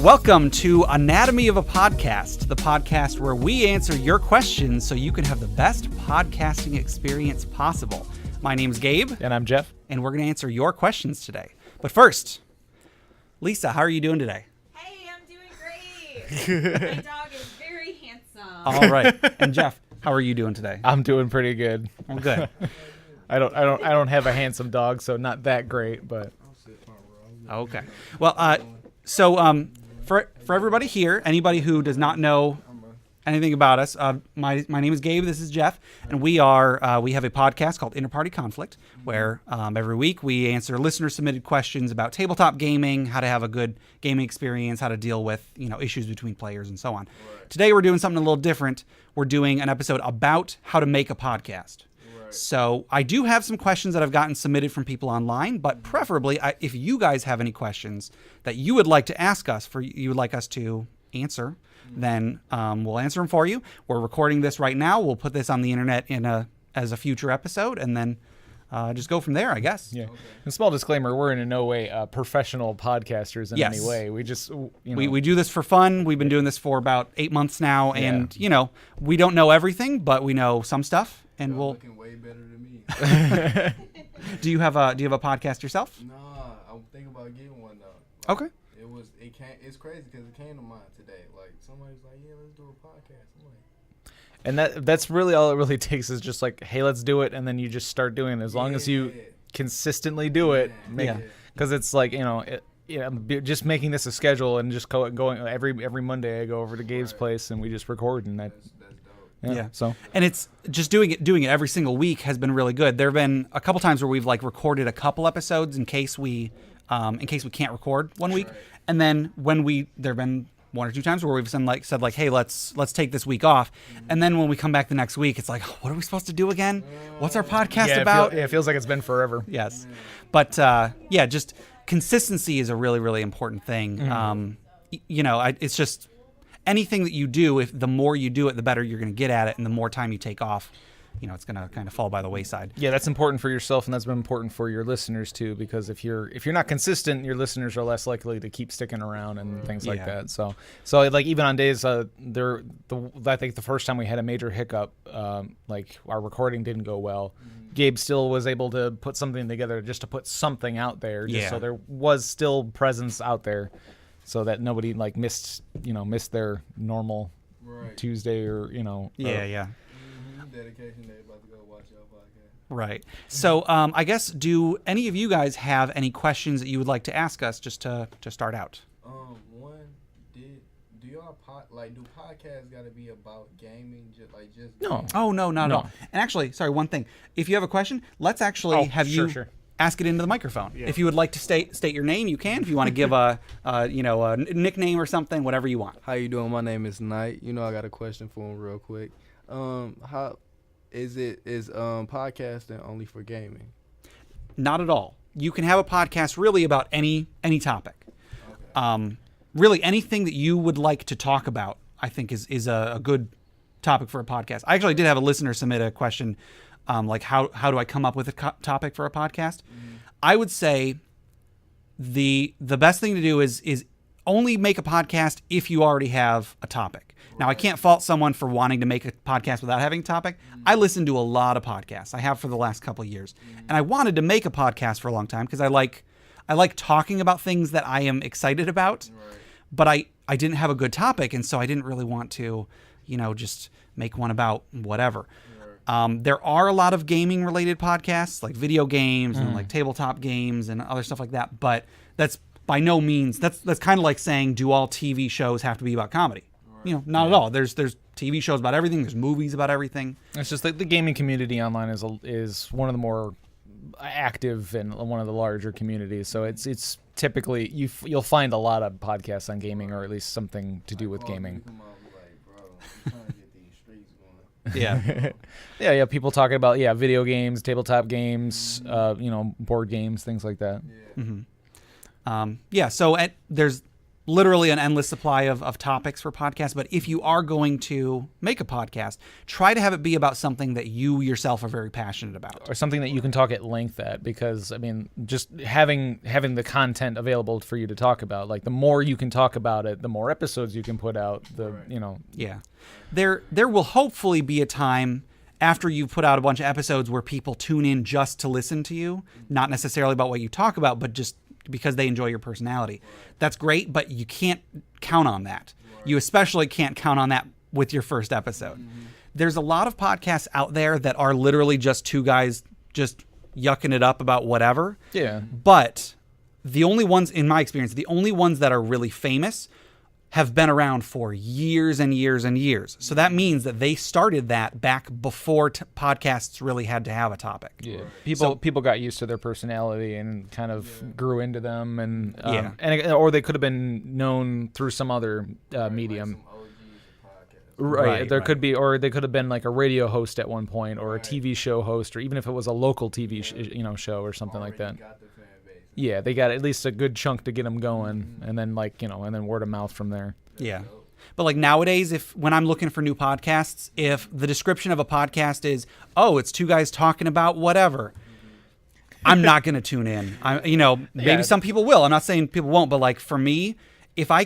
Welcome to Anatomy of a Podcast, the podcast where we answer your questions so you can have the best podcasting experience possible. My name's Gabe. And I'm Jeff. And we're going to answer your questions today. But first, Lisa, how are you doing today? Hey, I'm doing great. My dog is very handsome. All right. And Jeff, how are you doing today? I'm doing pretty good. I'm good. I don't have a handsome dog, so not that great, but Okay. Well, for everybody here, anybody who does not know anything about us, my name is Gabe. This is Jeff, and we have a podcast called Interparty Conflict, where every week we answer listener submitted questions about tabletop gaming, how to have a good gaming experience, how to deal with issues between players, and so on. Right. Today we're doing something a little different. We're doing an episode about how to make a podcast. So I do have some questions that I've gotten submitted from people online, but preferably if you guys have any questions that you would like to ask us, you would like us to answer, then we'll answer them for you. We're recording this right now. We'll put this on the internet as a future episode, and then just go from there, I guess. Yeah. And small disclaimer: we're in no way professional podcasters in any way. We just we do this for fun. We've been doing this for about 8 months now, and we don't know everything, but we know some stuff. And Y'all looking way better than me. Do you have a podcast yourself? Nah, I'm thinking about getting one though. Okay. It's crazy because it came to mind today. Like somebody's like, yeah, let's do a podcast. I'm like, and that's really all it really takes is just like, hey, let's do it, and then you just start doing it. As long as you consistently do it, because it's like just making this a schedule and just going every Monday I go over to Gabe's place and we just record, and that's dope. Yeah. So, and it's just doing it every single week has been really good. There have been a couple times where we've recorded a couple episodes in case we can't record one week, and then there've been one or two times where we've said hey, let's take this week off, and then when we come back the next week, it's like, what are we supposed to do again? What's our podcast about? It feels like it's been forever. Yes, but just consistency is a really, really important thing. Mm-hmm. It's just. Anything that you do, if the more you do it, the better you're going to get at it, and the more time you take off, it's going to kind of fall by the wayside. Yeah, that's important for yourself, and that's been important for your listeners too. Because if you're not consistent, your listeners are less likely to keep sticking around and things like that. So like even on days, I think the first time we had a major hiccup, like our recording didn't go well. Gabe still was able to put something together just to put something out there, so there was still presence out there. So that nobody missed their normal Tuesday or Dedication day, about to go watch your podcast. Right. So I guess, do any of you guys have any questions that you would like to ask us just to start out? Do y'all do podcasts got to be about gaming? No. Oh no, not at all. And actually, sorry, one thing. If you have a question, let's actually have you. Sure. Ask it into the microphone. Yeah. If you would like to state your name, you can. If you want to give a nickname or something, whatever you want. How you doing? My name is Knight. I got a question for him real quick. How is podcasting only for gaming? Not at all. You can have a podcast really about any topic. Okay. Really anything that you would like to talk about, I think is a good topic for a podcast. I actually did have a listener submit a question. How do I come up with a topic for a podcast? Mm-hmm. I would say the best thing to do is only make a podcast if you already have a topic. Right. Now, I can't fault someone for wanting to make a podcast without having a topic. Mm-hmm. I listen to a lot of podcasts. I have for the last couple of years. Mm-hmm. And I wanted to make a podcast for a long time because I like talking about things that I am excited about. Right. But I didn't have a good topic, and so I didn't really want to, just make one about whatever. There are a lot of gaming related podcasts like video games and like tabletop games and other stuff like that. But that's by no means, that's kind of like saying, do all TV shows have to be about comedy? Right. Not at all. There's TV shows about everything. There's movies about everything. It's just like the gaming community online is one of the more active and one of the larger communities. So it's typically you'll find a lot of podcasts on gaming, or at least something to do with gaming. Yeah. People talking about video games, tabletop games, board games, things like that. Yeah. Mm-hmm. So there's literally an endless supply of topics for podcasts. But if you are going to make a podcast, try to have it be about something that you yourself are very passionate about. Or something that you can talk at length at, because I mean, just having the content available for you to talk about, like the more you can talk about it, the more episodes you can put out. Yeah, there will hopefully be a time after you've put out a bunch of episodes where people tune in just to listen to you, not necessarily about what you talk about, but just because they enjoy your personality. That's great, but you can't count on that. You especially can't count on that with your first episode. There's a lot of podcasts out there that are literally just two guys just yucking it up about whatever. Yeah. But the only ones, in my experience, the only ones that are really famous have been around for years and years and years. So that means that they started that back before podcasts really had to have a topic. Yeah, people got used to their personality and kind of grew into them, and or they could have been known through some other medium. Right. There could be, or they could have been like a radio host at one point, or a TV show host, or even if it was a local TV show or something like that. Yeah, they got at least a good chunk to get them going, and then and then word of mouth from there. Yeah. But like nowadays, when I'm looking for new podcasts, if the description of a podcast is, oh, it's two guys talking about whatever, I'm not going to tune in. Maybe some people will. I'm not saying people won't, but like for me, if I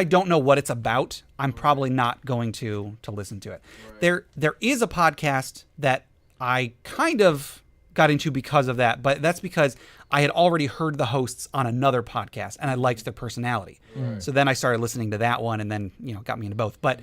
don't know what it's about, I'm probably not going to listen to it. Right. There is a podcast that I kind of got into because of that, but that's because I had already heard the hosts on another podcast and I liked their personality. Right. So then I started listening to that one, and then, got me into both. But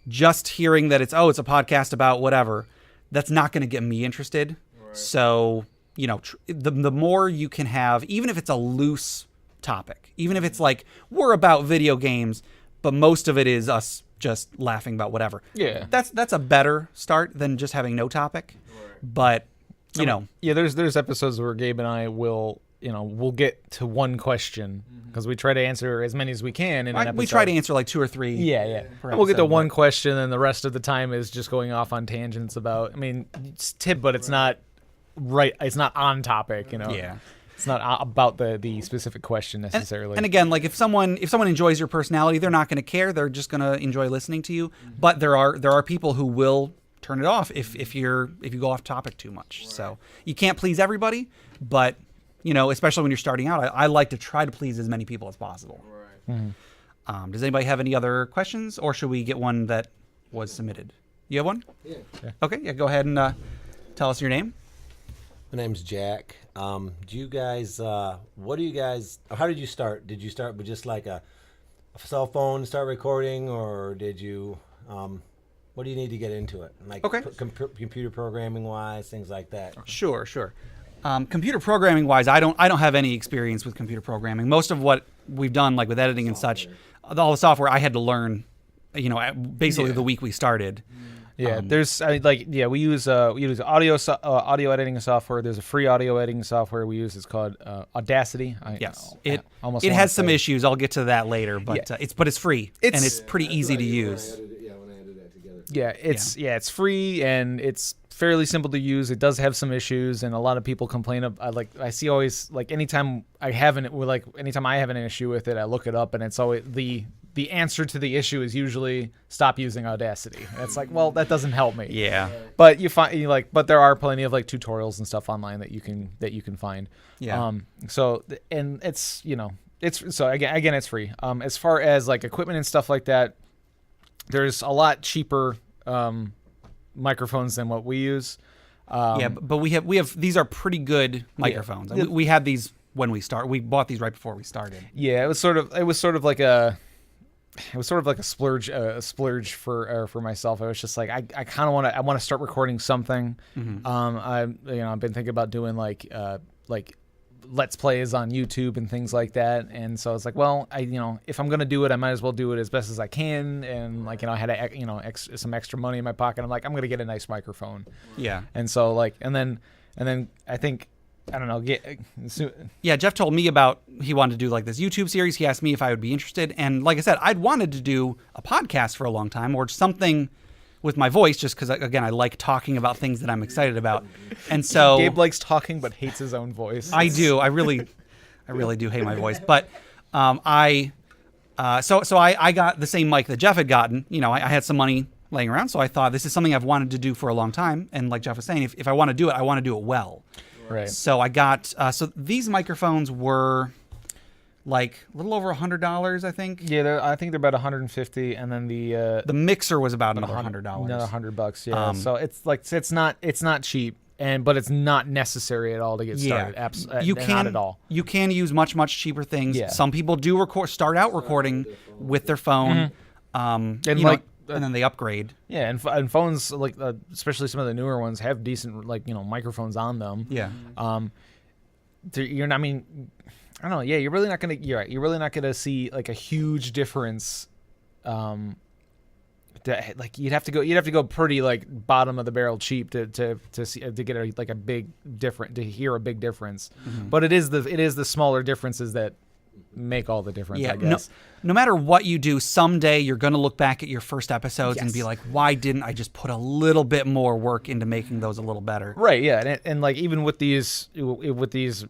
just hearing that it's a podcast about whatever, that's not going to get me interested. Right. So, the more you can have, even if it's a loose topic, even if it's like we're about video games, but most of it is us just laughing about whatever. Yeah. That's a better start than just having no topic. Right. But there's episodes where Gabe and I will get to one question because we try to answer as many as we can in an episode. We try to answer like 2 or 3. Yeah. We'll get to one question, and the rest of the time is just going off on tangents about. I mean, but it's not right. It's not on topic. Yeah. It's not about the specific question necessarily. And again, like if someone enjoys your personality, they're not going to care. They're just going to enjoy listening to you. But there are people who will turn it off if you go off topic too much. Right. So you can't please everybody, but especially when you're starting out, I like to try to please as many people as possible. Right. Mm-hmm. Does anybody have any other questions, or should we get one that was submitted? You have one? Yeah. Okay. Yeah. Go ahead and tell us your name. My name's Jack. How did you start? Did you start with just like a cell phone, start recording, or did you, what do you need to get into it? Like computer programming wise, things like that. Sure. Computer programming wise, I don't have any experience with computer programming. Most of what we've done, like with editing and such, all the software I had to learn, basically the week we started. Yeah, we use audio editing software. There's a free audio editing software we use. It's called Audacity. It has some issues. I'll get to that later, but it's free and it's pretty easy to use. It's free and it's fairly simple to use. It does have some issues, and a lot of people complain I see always anytime I have an issue with it, I look it up, and it's always the answer to the issue is usually stop using Audacity. And it's like, well, that doesn't help me. Yeah. But but there are plenty of tutorials and stuff online that you can find. Yeah. And it's it's free. As far as equipment and stuff like that, there's a lot cheaper microphones than what we use. But we have these are pretty good microphones. Yeah. We had these when we bought these right before we started. Yeah, it was sort of like a splurge for myself. I was just like, I kind of want to start recording something. Mm-hmm. I've been thinking about doing like Let's Plays on YouTube and things like that. And so I was like, well, if I'm going to do it, I might as well do it as best as I can. And I had some extra money in my pocket. I'm like, I'm going to get a nice microphone. Yeah. And so and then I think, I don't know. Yeah, Jeff told me about he wanted to do this YouTube series. He asked me if I would be interested. And like I said, I'd wanted to do a podcast for a long time, or something with my voice, just because, again, I like talking about things that I'm excited about. And so Gabe likes talking but hates his own voice. I do. I really do hate my voice. But I So I got the same mic that Jeff had gotten. You know, I had some money laying around, so I thought this is something I've wanted to do for a long time. And like Jeff was saying, if I want to do it, I want to do it well. Right. So I got so these microphones were like a little over $100, I think. Yeah, I think they're about 150, and then the mixer was about another $100. Another $100, yeah. So it's like it's not cheap, but it's not necessary at all to get started. Not at all. You can use much cheaper things. Yeah. Some people do start out recording with their phone, and then they upgrade. Yeah, and phones like especially some of the newer ones have decent microphones on them. Yeah. I mean, I don't know. Yeah, you're really not gonna. You're right. You're really not gonna see like a huge difference. You'd have to go pretty like bottom of the barrel cheap to get a big difference. Mm-hmm. But it is the smaller differences that make all the difference. I guess. No matter what you do, someday you're going to look back at your first episodes and be like, why didn't I just put a little bit more work into making those a little better? Right, yeah. And like even with these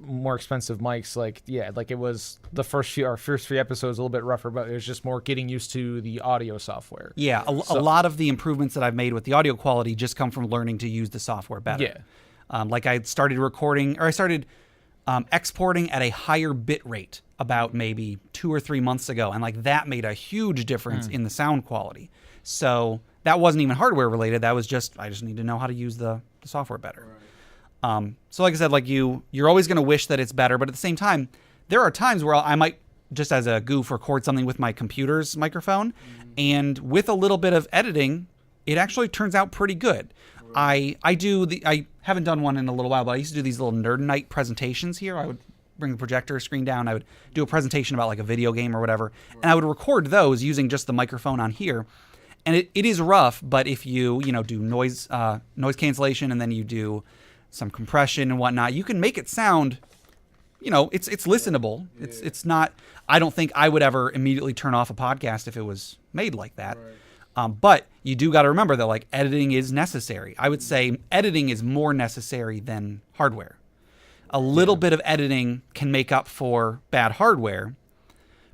more expensive mics, like it was our first few episodes a little bit rougher, but it was just more getting used to the audio software. Yeah, a lot of the improvements that I've made with the audio quality just come from learning to use the software better. Yeah. Like I started exporting at a higher bit rate about maybe 2 or 3 months ago, and like that made a huge difference in the sound quality. So that wasn't even hardware related. That was just I just need to know how to use the software better. Right. So like I said, like you're always going to wish that it's better, but at the same time, there are times where I might just as a goof record something with my computer's microphone, and with a little bit of editing, it actually turns out pretty good. Right. I haven't done one in a little while, but I used to do these little Nerd Night presentations here. I would bring the projector screen down. I would do a presentation about like a video game or whatever, and I would record those using just the microphone on here. And it is rough, but if you do noise cancellation and then you do some compression and whatnot, you can make it sound, it's listenable. Yeah. It's not. I don't think I would ever immediately turn off a podcast if it was made like that. Right. But you do got to remember that like editing is necessary. I would say editing is more necessary than hardware. A little bit of editing can make up for bad hardware,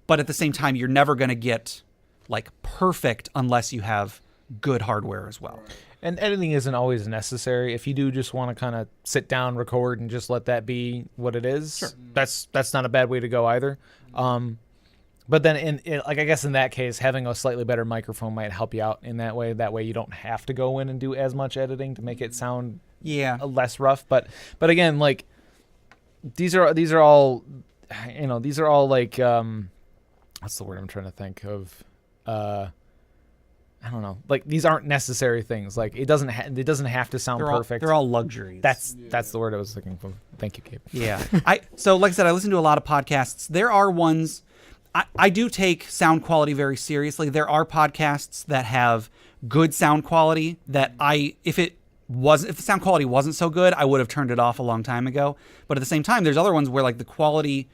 but at the same time, you're never going to get like perfect unless you have good hardware as well. And editing isn't always necessary. If you do just want to kind of sit down, record, and just let that be what it is, sure. That's not a bad way to go either. But then, I guess in that case, having a slightly better microphone might help you out in that way. That way, you don't have to go in and do as much editing to make it sound less rough. But again, like these are all like what's the word I'm trying to think of? I don't know. Like these aren't necessary things. Like it doesn't have to sound perfect. They're all luxuries. That's the word I was looking for. Thank you, Gabe. Yeah. So like I said, I listen to a lot of podcasts. There are ones. I do take sound quality very seriously. There are podcasts that have good sound quality that if the sound quality wasn't so good, I would have turned it off a long time ago. But at the same time, there's other ones where like the quality,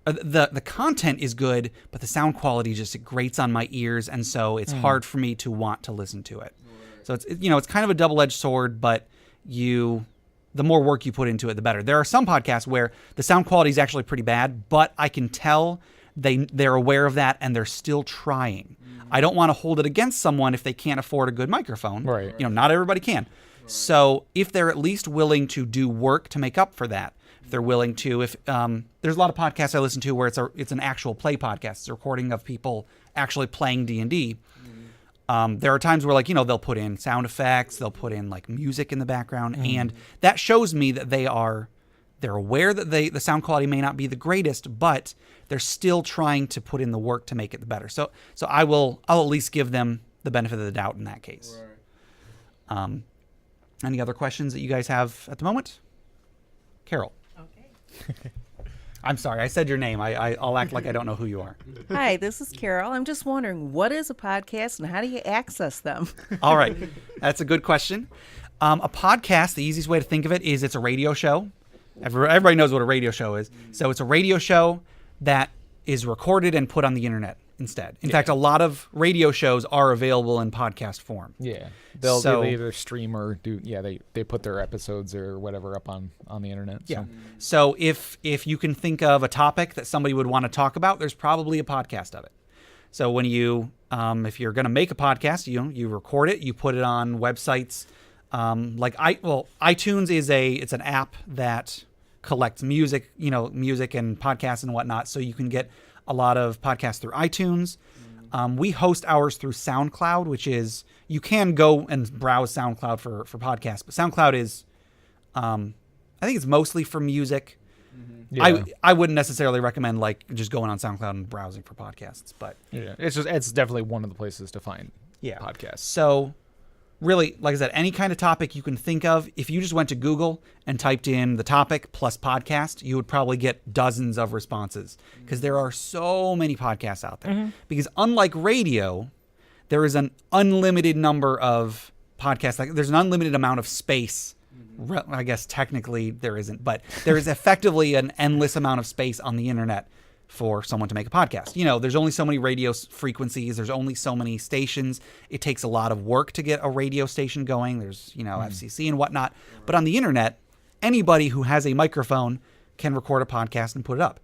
the content is good, but the sound quality just it grates on my ears, and so it's hard for me to want to listen to it. So it's kind of a double-edged sword, but the more work you put into it, the better. There are some podcasts where the sound quality is actually pretty bad, but I can tell they're aware of that and they're still trying. I don't want to hold it against someone if they can't afford a good microphone. Right. Not everybody can. Right. So if they're at least willing to do work to make up for that, if they're willing to, there's a lot of podcasts I listen to where it's an actual play podcast. It's a recording of people actually playing D&D. There are times where they'll put in sound effects, they'll put in like music in the background, and that shows me that they're aware that the sound quality may not be the greatest, but they're still trying to put in the work to make it the better. So I'll at least give them the benefit of the doubt in that case. Right. Any other questions that you guys have at the moment? Carol. Okay. I'm sorry, I said your name. I'll act like I don't know who you are. Hi, this is Carol. I'm just wondering, what is a podcast and how do you access them? All right, that's a good question. A podcast, the easiest way to think of it is it's a radio show. Everybody knows what a radio show is. So it's a radio show that is recorded and put on the internet instead. In fact, a lot of radio shows are available in podcast form. Yeah. They'll either stream or do, they put their episodes or whatever up on the internet. So. Yeah. So if you can think of a topic that somebody would want to talk about, there's probably a podcast of it. So when you, if you're going to make a podcast, you record it, you put it on websites. iTunes it's an app that collects music, music and podcasts and whatnot. So you can get a lot of podcasts through iTunes. We host ours through SoundCloud, which is, you can go and browse SoundCloud for podcasts, but SoundCloud is, I think it's mostly for music. Yeah. I wouldn't necessarily recommend like just going on SoundCloud and browsing for podcasts, but yeah, it's definitely one of the places to find podcasts. So really, like I said, any kind of topic you can think of, if you just went to Google and typed in the topic plus podcast, you would probably get dozens of responses because there are so many podcasts out there. Because unlike radio, there is an unlimited number of podcasts. Like there's an unlimited amount of space. I guess technically there isn't, but there is effectively an endless amount of space on the internet for someone to make a podcast. There's only so many radio frequencies. There's only so many stations. It takes a lot of work to get a radio station going. There's, FCC and whatnot. But on the internet, anybody who has a microphone can record a podcast and put it up.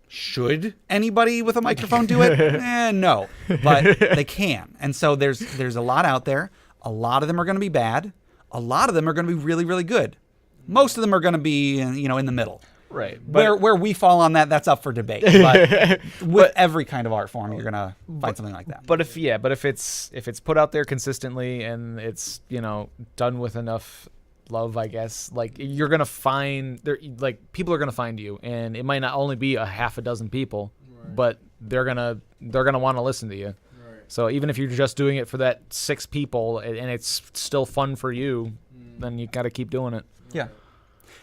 Should anybody with a microphone do it? No, but they can. And so there's a lot out there. A lot of them are going to be bad. A lot of them are going to be really, really good. Most of them are going to be, in the middle. Right. Where we fall on that's up for debate. But with every kind of art form, you're going to find something like that. But if it's put out there consistently and it's, done with enough love, I guess, like you're going to find people are going to find you, and it might not only be a half a dozen people, but they're going to want to listen to you. So even if you're just doing it for that 6 people and it's still fun for you, then you got to keep doing it. Yeah.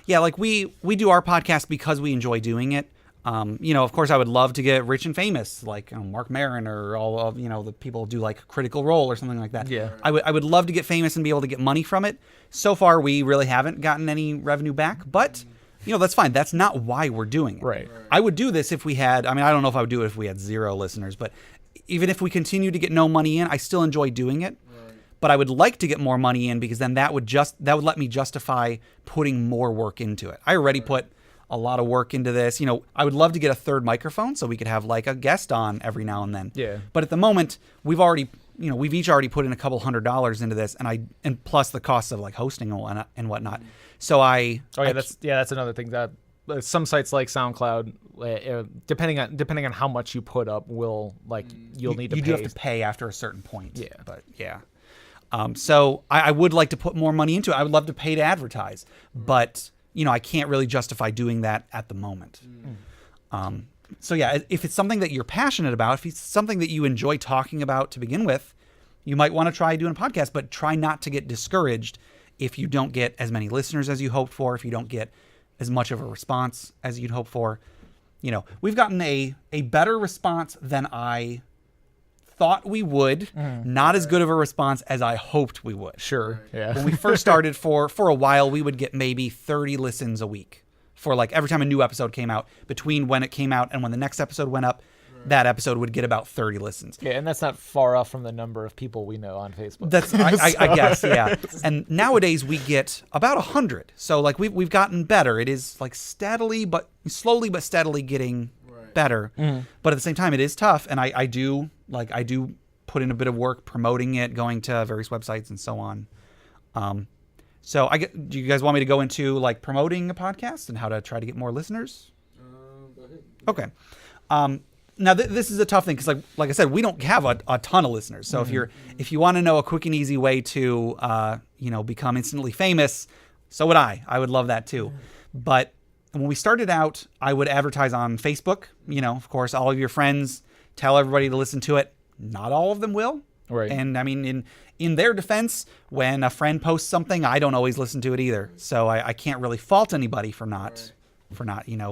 Yeah, like we do our podcast because we enjoy doing it. Of course, I would love to get rich and famous, like Mark Maron or all of, the people who do like Critical Role or something like that. Yeah. I would love to get famous and be able to get money from it. So far, we really haven't gotten any revenue back, but that's fine. That's not why we're doing it. Right. I would do this if we had, I don't know if I would do it if we had 0 listeners, but even if we continue to get no money in, I still enjoy doing it. Right. But I would like to get more money in because then that would let me justify putting more work into it. I already put a lot of work into this. I would love to get a 3rd microphone so we could have like a guest on every now and then. Yeah. But at the moment, we've each already put in a couple $100s into this, and plus the costs of like hosting and whatnot. So that's another thing that some sites like SoundCloud, depending on how much you put up, will you'll need to pay. You do have to pay after a certain point. Yeah. But yeah. So I would like to put more money into it. I would love to pay to advertise, but I can't really justify doing that at the moment. So yeah, if it's something that you're passionate about, if it's something that you enjoy talking about to begin with, you might want to try doing a podcast, but try not to get discouraged if you don't get as many listeners as you hoped for, if you don't get as much of a response as you'd hope for. We've gotten a better response than I thought we would, not as good of a response as I hoped we would. Sure. Yeah. When we first started, for a while, we would get maybe 30 listens a week for like every time a new episode came out. Between when it came out and when the next episode went up, that episode would get about 30 listens. Yeah, and that's not far off from the number of people we know on Facebook. That's I guess, yeah. And nowadays we get about 100. So like we've gotten better. It is like slowly but steadily getting better. But at the same time, it is tough, and I do put in a bit of work promoting it, going to various websites and so on. So do you guys want me to go into like promoting a podcast and how to try to get more listeners? Go ahead. Okay. Now this is a tough thing because like I said, we don't have a ton of listeners. So if you want to know a quick and easy way to become instantly famous, so would I. I would love that too. But when we started out, I would advertise on Facebook. Of course, all of your friends, tell everybody to listen to it. Not all of them will. Right. And in their defense, when a friend posts something, I don't always listen to it either. So I can't really fault anybody for not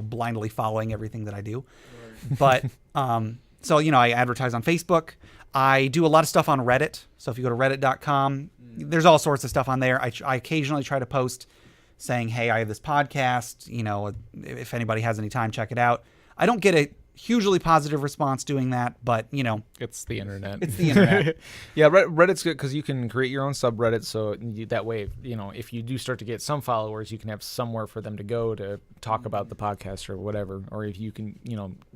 blindly following everything that I do. But so I advertise on Facebook. I do a lot of stuff on Reddit. So if you go to reddit.com, there's all sorts of stuff on there. I occasionally try to post saying, hey, I have this podcast. If anybody has any time, check it out. I don't get hugely positive response doing that, but it's the internet. It's the internet. Yeah, Reddit's good because you can create your own subreddit, so that way, if you do start to get some followers, you can have somewhere for them to go to talk about the podcast or whatever. Or if you can,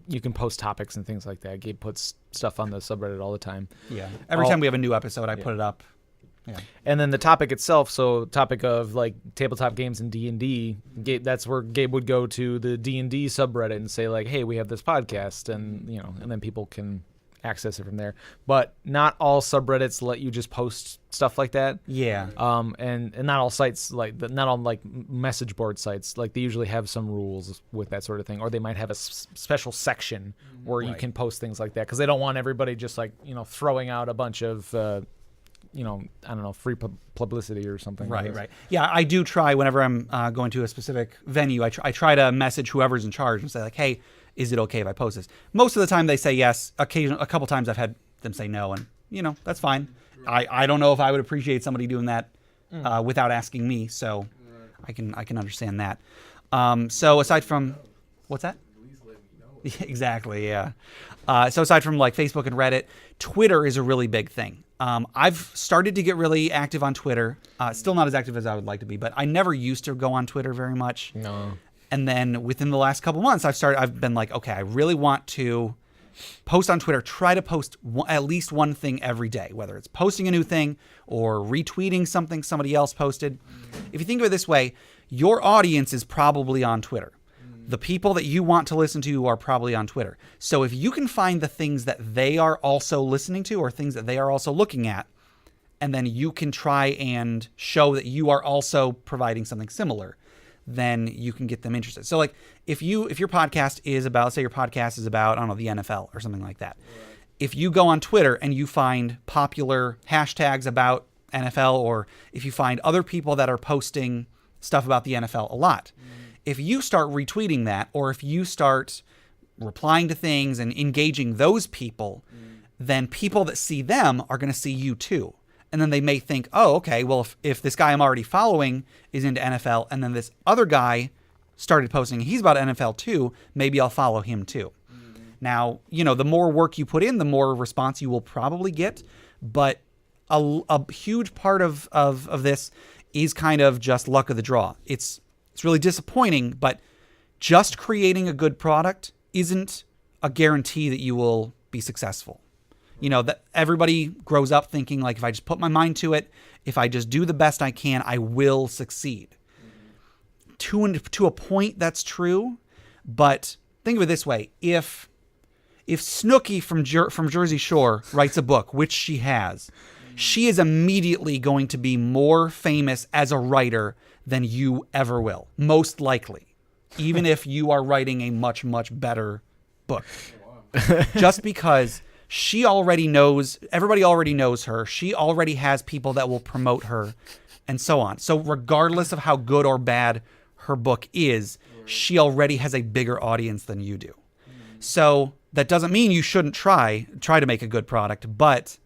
you can post topics and things like that. Gabe puts stuff on the subreddit all the time. Yeah. Every time we have a new episode, I put it up. Yeah. And then the topic itself, so topic of like tabletop games and D&D, that's where Gabe would go to the D&D subreddit and say like, hey, we have this podcast, and and then people can access it from there. But not all subreddits let you just post stuff like that. Yeah. And not all sites not all like message board sites, like they usually have some rules with that sort of thing, or they might have a special section where you can post things like that because they don't want everybody just like throwing out a bunch of I don't know, free publicity or something. Right. Yeah, I do try whenever I'm going to a specific venue. I try to message whoever's in charge and say like, "Hey, is it okay if I post this?" Most of the time they say yes. A couple times I've had them say no, and that's fine. I don't know if I would appreciate somebody doing that without asking me, so I can understand that. So aside from what's that? Exactly. Yeah. So aside from like Facebook and Reddit, Twitter is a really big thing. I've started to get really active on Twitter. Still not as active as I would like to be, but I never used to go on Twitter very much. No. And then within the last couple months, I've been like, okay, I really want to post on Twitter. Try to post at least one thing every day, whether it's posting a new thing or retweeting something somebody else posted. If you think of it this way, your audience is probably on Twitter. The people that you want to listen to are probably on Twitter. So if you can find the things that they are also listening to or things that they are also looking at, and then you can try and show that you are also providing something similar, then you can get them interested. So like if your podcast is about, say your podcast is about, I don't know, the NFL or something like that. Right. If you go on Twitter and you find popular hashtags about NFL, or if you find other people that are posting stuff about the NFL a lot, if you start retweeting that, or if you start replying to things and engaging those people, then people that see them are going to see you too. And then they may think, oh, okay, well, if this guy I'm already following is into NFL, and then this other guy started posting, he's about NFL too, maybe I'll follow him too. Now, the more work you put in, the more response you will probably get. But a huge part of this is kind of just luck of the draw. It's really disappointing, but just creating a good product isn't a guarantee that you will be successful. That everybody grows up thinking like, if I just put my mind to it, if I just do the best I can, I will succeed. To a point, that's true, but think of it this way: if Snooki from Jersey Shore writes a book, which she has, she is immediately going to be more famous as a writer than you ever will, most likely, even if you are writing a much, much better book. Just because she already knows, everybody already knows her, she already has people that will promote her, and so on. So regardless of how good or bad her book is, she already has a bigger audience than you do. So that doesn't mean you shouldn't try to make a good product, but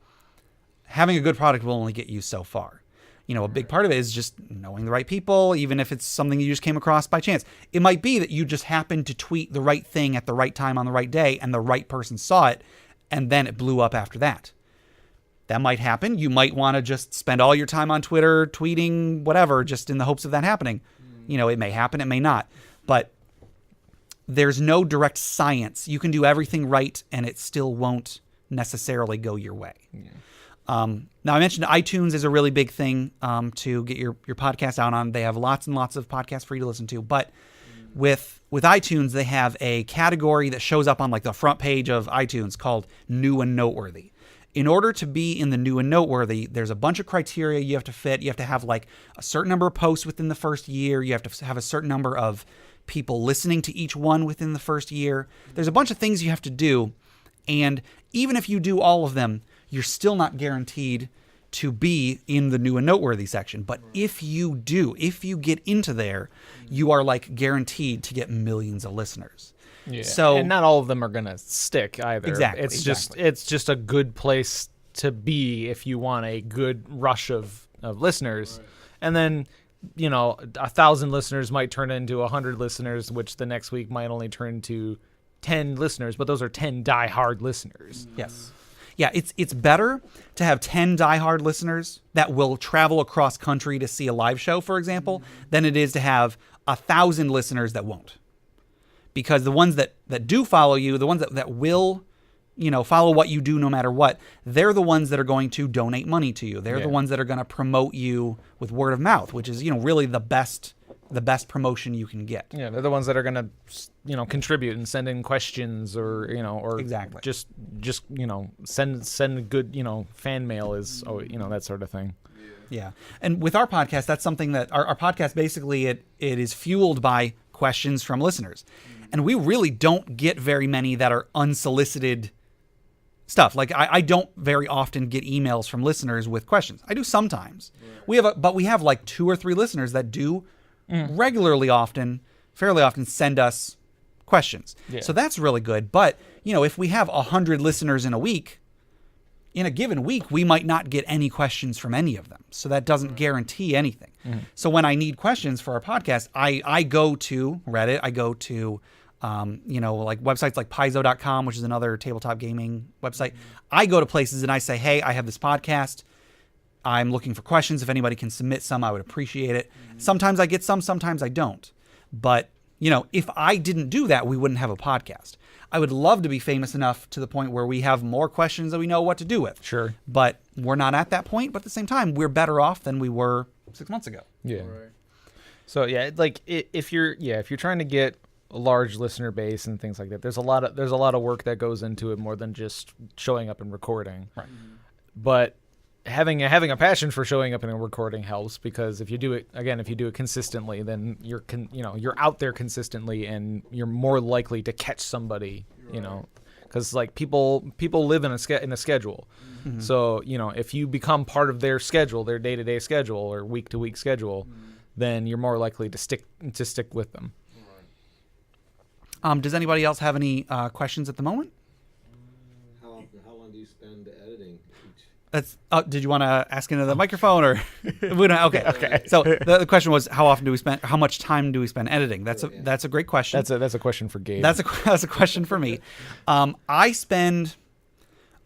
having a good product will only get you so far. A big part of it is just knowing the right people, even if it's something you just came across by chance. It might be that you just happened to tweet the right thing at the right time on the right day, and the right person saw it, and then it blew up after that. That might happen. You might want to just spend all your time on Twitter tweeting whatever, just in the hopes of that happening. It may happen, it may not. But there's no direct science. You can do everything right, and it still won't necessarily go your way. Yeah. Now, I mentioned iTunes is a really big thing to get your podcast out on. They have lots and lots of podcasts for you to listen to. But with iTunes, they have a category that shows up on like the front page of iTunes called New and Noteworthy. In order to be in the New and Noteworthy, there's a bunch of criteria you have to fit. You have to have like a certain number of posts within the first year. You have to have a certain number of people listening to each one within the first year. There's a bunch of things you have to do. And even if you do all of them, you're still not guaranteed to be in the New and Noteworthy section. But if you get into there, you are like guaranteed to get millions of listeners. Yeah. So, and not all of them are going to stick either. Exactly. It's just a good place to be if you want a good rush of listeners. Right. And then, 1,000 listeners might turn into 100 listeners, which the next week might only turn to 10 listeners, but those are 10 diehard listeners. Yes. Yeah, it's better to have 10 diehard listeners that will travel across country to see a live show, for example, than it is to have 1,000 listeners that won't. Because the ones that do follow you, the ones that will, follow what you do no matter what, they're the ones that are going to donate money to you. They're the ones that are going to promote you with word of mouth, which is, really the best promotion you can get. Yeah, they're the ones that are going to, contribute and send in questions or Exactly. just send good, fan mail is, that sort of thing. Yeah. And with our podcast, that's something that our podcast, basically, it is fueled by questions from listeners. And we really don't get very many that are unsolicited stuff. Like I don't very often get emails from listeners with questions. I do sometimes. Right. We have like 2 or 3 listeners that do fairly often send us questions. Yeah. So that's really good. But, if we have 100 listeners in a given week, we might not get any questions from any of them. So that doesn't guarantee anything. So when I need questions for our podcast, I go to Reddit, I go to, like websites like Paizo.com, which is another tabletop gaming website. I go to places and I say, hey, I have this podcast. I'm looking for questions. If anybody can submit some, I would appreciate it. Sometimes I get some, sometimes I don't. But, if I didn't do that, we wouldn't have a podcast. I would love to be famous enough to the point where we have more questions that we know what to do with. Sure. But we're not at that point. But at the same time, we're better off than we were 6 months ago. Yeah. Right. So yeah, like if you're trying to get a large listener base and things like that, there's a lot of work that goes into it more than just showing up and recording. Right. But having a passion for showing up in a recording helps, because if you do it consistently, then you're out there consistently and you're more likely to catch somebody, because like people live in a schedule. Mm-hmm. So, if you become part of their schedule, their day-to-day schedule or week-to-week schedule, then you're more likely to stick with them. Does anybody else have any questions at the moment? How long do you spend editing each? That's. Did you want to ask into the microphone or? We don't, okay. So the question was, how much time do we spend editing? That's a great question. That's a question for Gabe. That's a question for me. I spend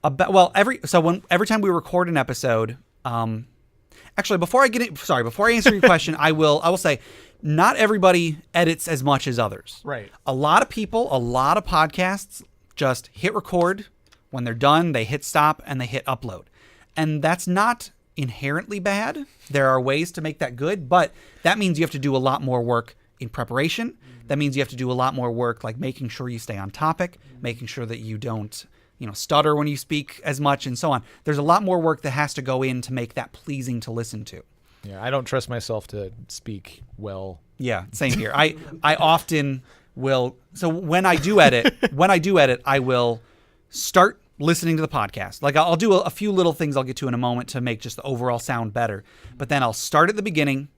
every time we record an episode. Actually, before I answer your question, I will say, not everybody edits as much as others. Right. A lot of podcasts just hit record. When they're done, they hit stop and they hit upload. And that's not inherently bad. There are ways to make that good, but that means you have to do a lot more work in preparation. That means you have to do a lot more work, like making sure you stay on topic, making sure that you don't, stutter when you speak as much, and so on. There's a lot more work that has to go in to make that pleasing to listen to. Yeah, I don't trust myself to speak well. Yeah, same here. I often will. So when I do edit, I will start listening to the podcast. Like I'll do a few little things I'll get to in a moment to make just the overall sound better. But then I'll start at the beginning,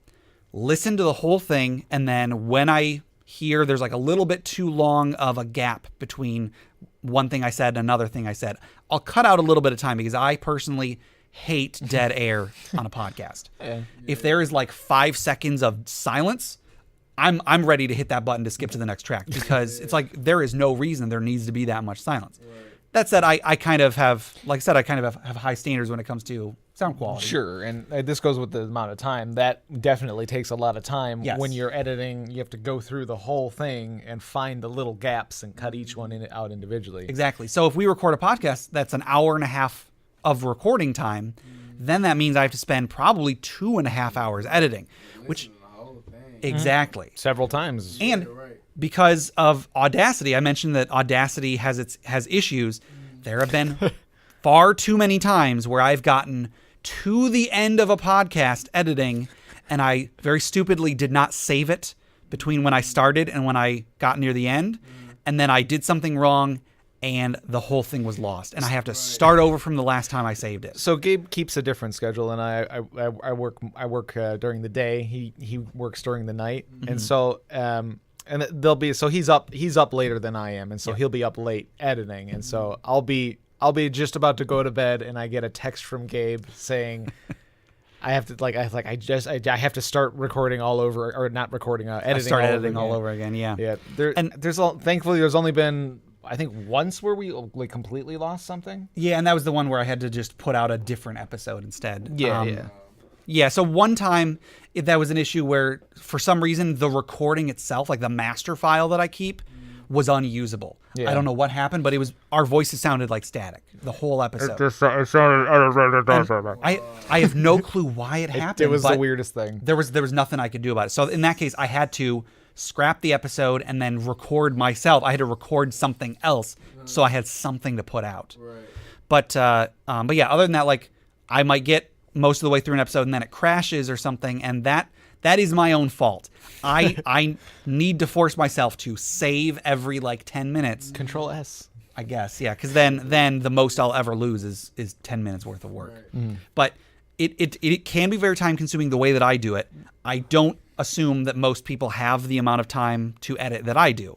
listen to the whole thing, and then when I hear there's like a little bit too long of a gap between one thing I said and another thing I said, I'll cut out a little bit of time, because I personally hate dead air on a podcast. Yeah. If there is like 5 seconds of silence, I'm ready to hit that button to skip to the next track, because it's like there is no reason there needs to be that much silence. Right. That said, I kind of have high standards when it comes to sound quality. Sure, and this goes with the amount of time. That definitely takes a lot of time. Yes. When you're editing, you have to go through the whole thing and find the little gaps and cut each one out individually. Exactly. So if we record a podcast that's an hour and a half of recording time, then that means I have to spend probably 2.5 hours editing, which exactly several times. And because of Audacity, I mentioned that Audacity has issues. There have been far too many times where I've gotten to the end of a podcast editing, and I very stupidly did not save it between when I started and when I got near the end, and then I did something wrong, and the whole thing was lost, and I have to start over from the last time I saved it. So Gabe keeps a different schedule, and I work during the day. He works during the night, and so he's up later than I am, and so he'll be up late editing, and so I'll be just about to go to bed, and I get a text from Gabe saying, I have to have to start recording all over, or not recording, editing. Start editing all over again. Yeah. Yeah. Thankfully there's only been I think once where we like completely lost something. Yeah, and that was the one where I had to just put out a different episode instead. Yeah. Yeah, so one time that was an issue where for some reason the recording itself, like the master file that I keep, was unusable. Yeah. I don't know what happened, but our voices sounded like static the whole episode. It sounded. I have no clue why it happened. It was but the weirdest thing. There was nothing I could do about it. So in that case, I had to scrap the episode and then record myself. I had to record something else so I had something to put out. Right. But yeah, other than that, like I might get most of the way through an episode and then it crashes or something, and that is my own fault. I need to force myself to save every like 10 minutes. Control S. I guess, yeah, because then the most I'll ever lose is 10 minutes worth of work. Right. But it can be very time consuming the way that I do it. I don't assume that most people have the amount of time to edit that I do.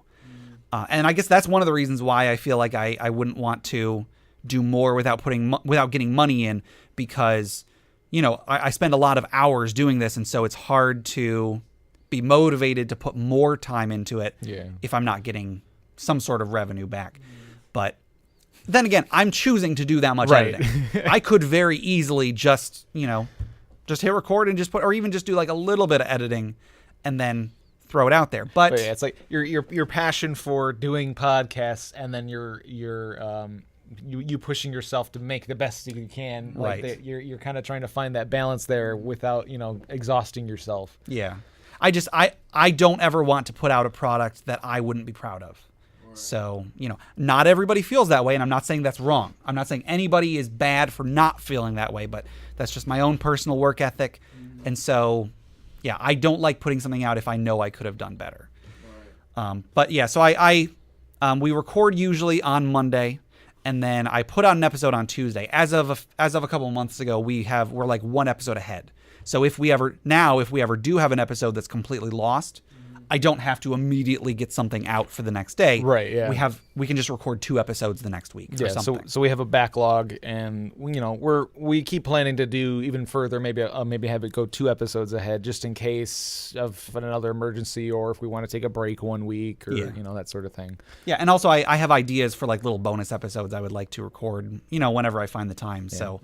And I guess that's one of the reasons why I feel like I wouldn't want to do more without getting money in, because I spend a lot of hours doing this, and so it's hard to be motivated to put more time into it if I'm not getting some sort of revenue back. But then again, I'm choosing to do that much editing. I could very easily just hit record and just put, or even just do like a little bit of editing and then throw it out there. But yeah, it's like your passion for doing podcasts, and then you pushing yourself to make the best you can. Like right. You're kind of trying to find that balance there without exhausting yourself. Yeah, I don't ever want to put out a product that I wouldn't be proud of. So, not everybody feels that way, and I'm not saying that's wrong. I'm not saying anybody is bad for not feeling that way, but that's just my own personal work ethic. And so, yeah, I don't like putting something out if I know I could have done better. But yeah, so we record usually on Monday, and then I put out an episode on Tuesday. As of a couple of months ago, we're like one episode ahead. So if we ever do have an episode that's completely lost, I don't have to immediately get something out for the next day. Right. Yeah. We can just record 2 episodes the next week. Or something. So we have a backlog, and we keep planning to do even further. Maybe have it go 2 episodes ahead, just in case of another emergency, or if we want to take a break 1 week, or that sort of thing. Yeah, and also I have ideas for like little bonus episodes I would like to record. Whenever I find the time. Yeah. So,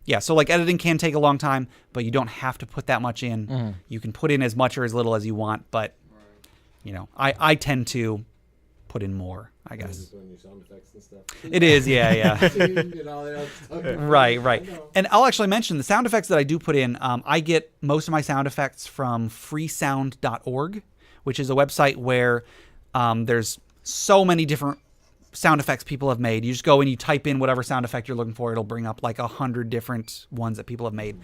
yeah, so like editing can take a long time, but you don't have to put that much in. Mm-hmm. You can put in as much or as little as you want, but I tend to put in more, I guess. Sound effects and stuff. It is, yeah. Right. And I'll actually mention the sound effects that I do put in. I get most of my sound effects from freesound.org, which is a website where there's so many different sound effects people have made. You just go and you type in whatever sound effect you're looking for. It'll bring up like 100 different ones that people have made.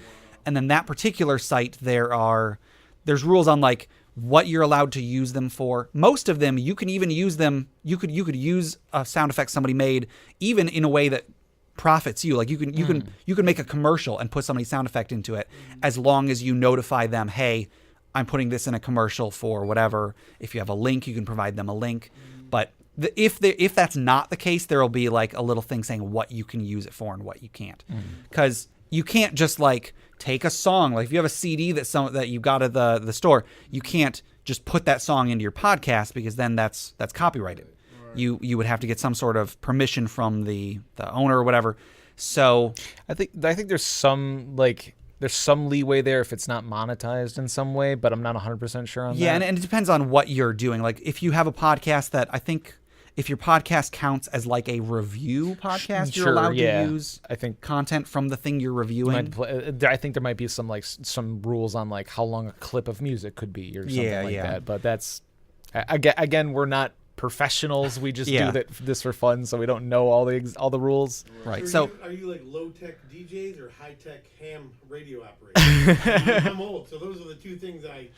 And then that particular site, there's rules on like what you're allowed to use them for. Most of them, you can even use them. You could use a sound effect somebody made even in a way that profits you. Like you can make a commercial and put somebody's sound effect into it, as long as you notify them, hey, I'm putting this in a commercial for whatever. If you have a link, you can provide them a link. But if that's not the case, there will be like a little thing saying what you can use it for and what you can't. Because you can't just like take a song. Like if you have a CD that you got at the store, you can't just put that song into your podcast, because then that's copyrighted. Right. You would have to get some sort of permission from the owner or whatever. So I think there's some leeway there if it's not monetized in some way, but I'm not 100% sure on that. Yeah, and it depends on what you're doing. Like if you have a podcast that I think if your podcast counts as like a review podcast, you're allowed to use content from the thing you're reviewing. I think there might be some rules on like how long a clip of music could be or something like that. But that's again, we're not professionals. We just do this for fun, so we don't know all the rules. Right. So are you like low tech DJs or high tech ham radio operators? I'm old, so those are the 2 things I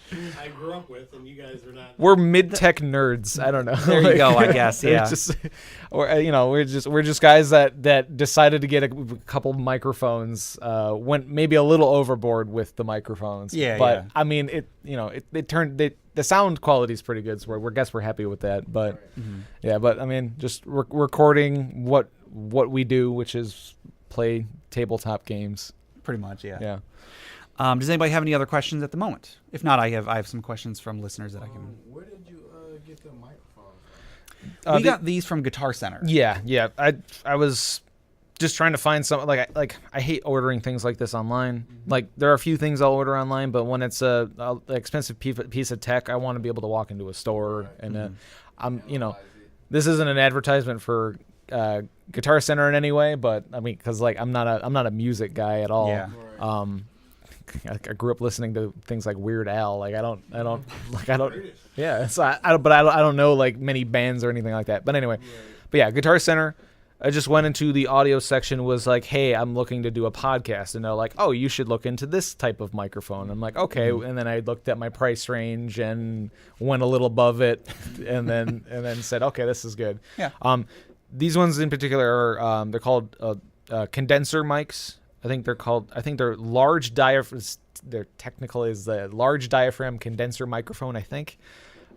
grew up with, and you guys are not. We're mid tech nerds. I don't know. There you go. I guess. Yeah. We're just guys that decided to get a couple microphones. Went maybe a little overboard with the microphones. Yeah. But I mean, it turned. The sound quality is pretty good, so we're happy with that. But but I mean, just recording what we do, which is play tabletop games. Pretty much, yeah. Yeah. Does anybody have any other questions at the moment? If not, I have some questions from listeners that I can. Where did you get the microphone We got these from Guitar Center. Yeah. I was just trying to find some I hate ordering things like this online. Like there are a few things I'll order online, but when it's a expensive piece of tech, I want to be able to walk into a store and this isn't an advertisement for Guitar Center in any way, but I mean, because like I'm not a music guy at all. Yeah. I grew up listening to things like Weird Al. Like I don't. Yeah. So I don't know like many bands or anything like that. But anyway, but yeah, Guitar Center. I just went into the audio section, was like, hey, I'm looking to do a podcast. And they're like, oh, you should look into this type of microphone. I'm like, okay. And then I looked at my price range and went a little above it and then said, okay, this is good. Yeah. These ones in particular are, they're called condenser mics. I think they're large diaphragm. Their technical is the large diaphragm condenser microphone, I think.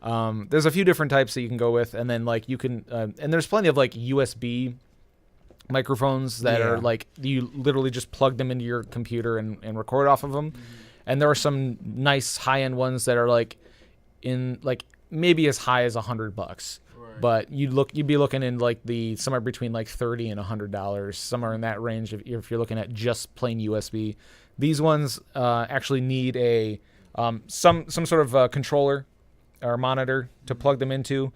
There's a few different types that you can go with. And then like you can, and there's plenty of like USB microphones that are like you literally just plug them into your computer and record off of them. And there are some nice high-end ones that are like in like maybe as high as $100, but you'd be looking in like the somewhere between like $30 and $100, somewhere in that range if you're looking at just plain USB. These ones actually need a some sort of controller or monitor to plug them into.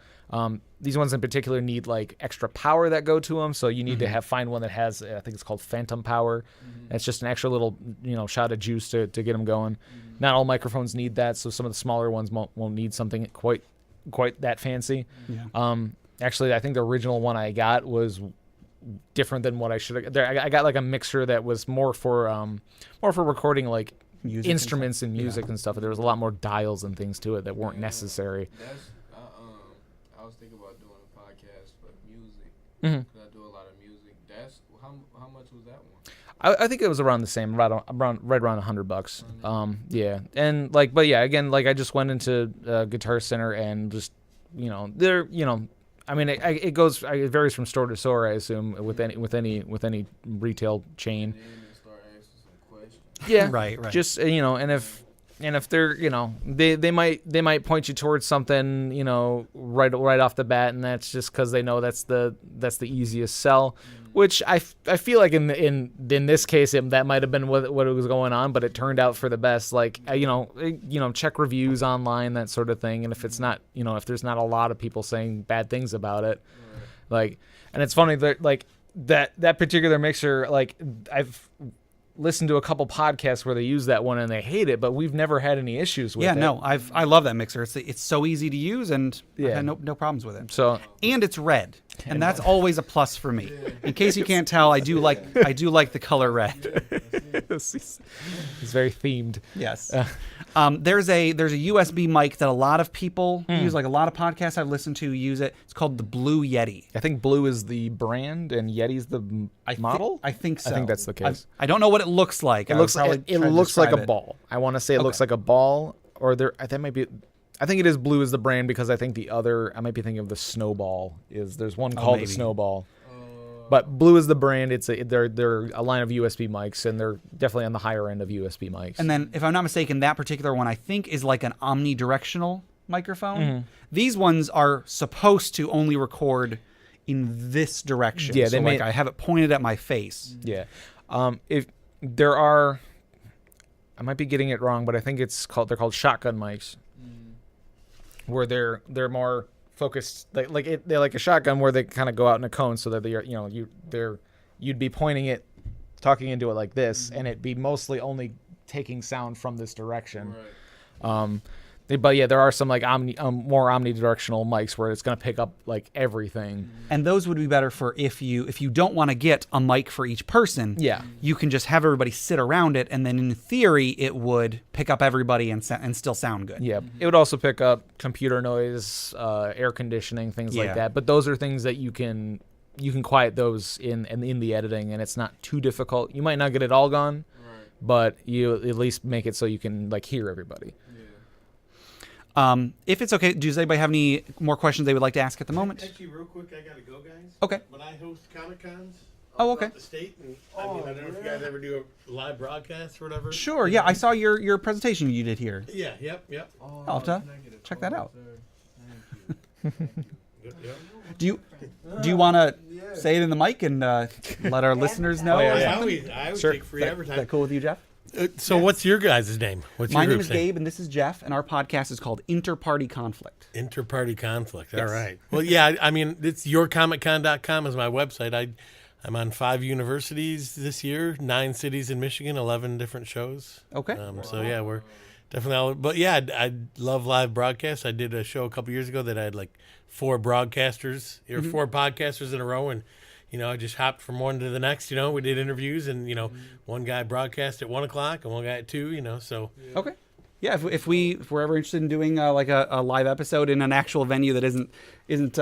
These ones in particular need like extra power that go to them, so you need to find one that has, I think it's called phantom power. It's just an extra little shot of juice to get them going. Not all microphones need that, so some of the smaller ones won't need something quite that fancy. Actually, I think the original one I got was different than what I should have. I got like a mixer that was more for recording like music instruments and music and stuff. There was a lot more dials and things to it that weren't necessary. I was thinking about doing a podcast for music. I do a lot of music. That's how much was that one? I think it was around the same, right around $100. Yeah, and like, but yeah, again, like I just went into Guitar Center and just, I mean, it varies from store to store, I assume, with any retail chain. Yeah, right. Just and if they're they might point you towards something right off the bat, and that's just because they know that's the easiest sell. Which I feel like in this case that might have been what was going on, but it turned out for the best. Like check reviews online, that sort of thing, and if it's not if there's not a lot of people saying bad things about it, like, and it's funny that like that particular mixer, like I've listened to a couple podcasts where they use that one and they hate it, but we've never had any issues with it. Yeah, no, I love that mixer. It's so easy to use, and I had no problems with it. So, and it's red, and that's always a plus for me. In case you can't tell, I do like the color red. It's very themed. Yes. There's a USB mic that a lot of people use. Like a lot of podcasts I've listened to use it. It's called the Blue Yeti. I think Blue is the brand and Yeti's the model. I think so. I think that's the case. I don't know what it looks like. It looks like a ball. I want to say it looks like a ball, or that might be. I think it is Blue is the brand, because I think the other, I might be thinking of the Snowball. There's one called the Snowball. But Blue is the brand. They're a line of USB mics, and they're definitely on the higher end of USB mics. And then, if I'm not mistaken, that particular one I think is like an omnidirectional microphone. These ones are supposed to only record in this direction. Yeah, so I have it pointed at my face. Yeah. If there are, I might be getting it wrong, but I think they're called shotgun mics, where they're more focused, they're like a shotgun where they kind of go out in a cone, so that you'd be pointing it, talking into it like this, and it'd be mostly only taking sound from this direction. But yeah, there are some like more omnidirectional mics where it's going to pick up like everything. And those would be better for if you don't want to get a mic for each person. Yeah. You can just have everybody sit around it, and then in theory it would pick up everybody and still sound good. Yeah. It would also pick up computer noise, air conditioning, things like that. But those are things that you can quiet those in the editing, and it's not too difficult. You might not get it all gone, but you at least make it so you can like hear everybody. If it's okay, does anybody have any more questions they would like to ask at the moment? Actually, real quick, I gotta go, guys. Okay. But I host Comic Cons. Oh, okay. The state, and I don't know if you guys ever do a live broadcast or whatever. Sure. Yeah, I saw your presentation you did here. Yeah. Yep. I'll have to check that out. Yep. Do you want to say it in the mic and let our listeners know? I always take free Is advertising. that cool with you, Jeff? So what's your guys' name? What's My your name group's is Gabe, and this is Jeff, and our podcast is called Interparty Conflict. Interparty Conflict. Yes. All right. Well, yeah, I mean, it's yourcomiccon.com is my website. I'm on 5 universities this year, 9 cities in Michigan, 11 different shows. Okay. So, yeah, we're definitely all. But, yeah, I love live broadcasts. I did a show a couple years ago that I had like 4 broadcasters or 4 podcasters in a row, and I just hopped from one to the next. We did interviews, and one guy broadcast at 1:00 and one guy at 2. So Okay. Yeah, if we're ever interested in doing like a live episode in an actual venue that isn't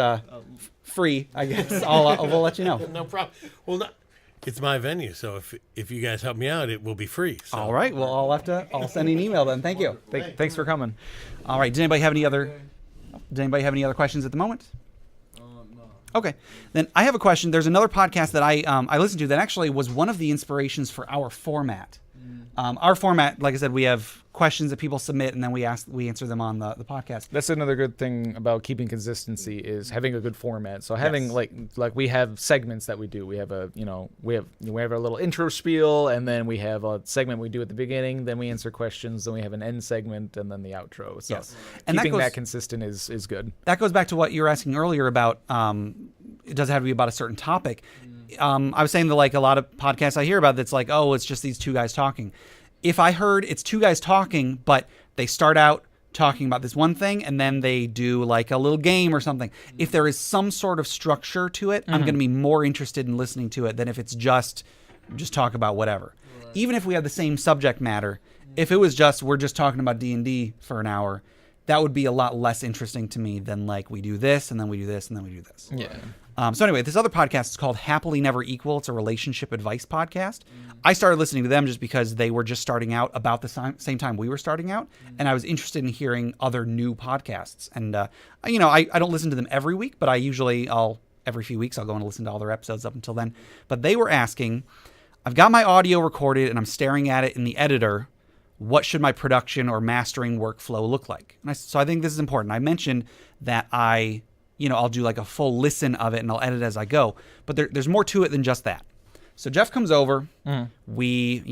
free, I guess we'll let you know. no problem. Well, it's my venue, so if you guys help me out, it will be free. So. All right. Well, I'll send you an email then. Thank you. Thanks for coming. All right. Does anybody have any other questions at the moment? Okay. Then I have a question. There's another podcast that I listened to that actually was one of the inspirations for our format. Our format, like I said, we have questions that people submit, and then we answer them on the podcast. That's another good thing about keeping consistency is having a good format. So having like we have segments that we do. We have we have our little intro spiel, and then we have a segment we do at the beginning. Then we answer questions. Then we have an end segment, and then the outro. So and keeping that consistent is good. That goes back to what you were asking earlier about. It doesn't have to be about a certain topic. I was saying that like a lot of podcasts I hear about that's like, oh, it's just these 2 guys talking. If I heard it's 2 guys talking, but they start out talking about this one thing and then they do like a little game or something, if there is some sort of structure to it, I'm going to be more interested in listening to it than if it's just talk about whatever. Right. Even if we have the same subject matter, if it was we're just talking about D&D for an hour, that would be a lot less interesting to me than like we do this and then we do this and then we do this. Yeah. So anyway, this other podcast is called Happily Never Equal. It's a relationship advice podcast. I started listening to them just because they were just starting out about the same time we were starting out, and I was interested in hearing other new podcasts. And I don't listen to them every week, but every few weeks I'll go and listen to all their episodes up until then. But they were asking, I've got my audio recorded and I'm staring at it in the editor. What should my production or mastering workflow look like? So I think this is important. I mentioned that I'll do like a full listen of it and I'll edit as I go. But there's more to it than just that. So Jeff comes over. We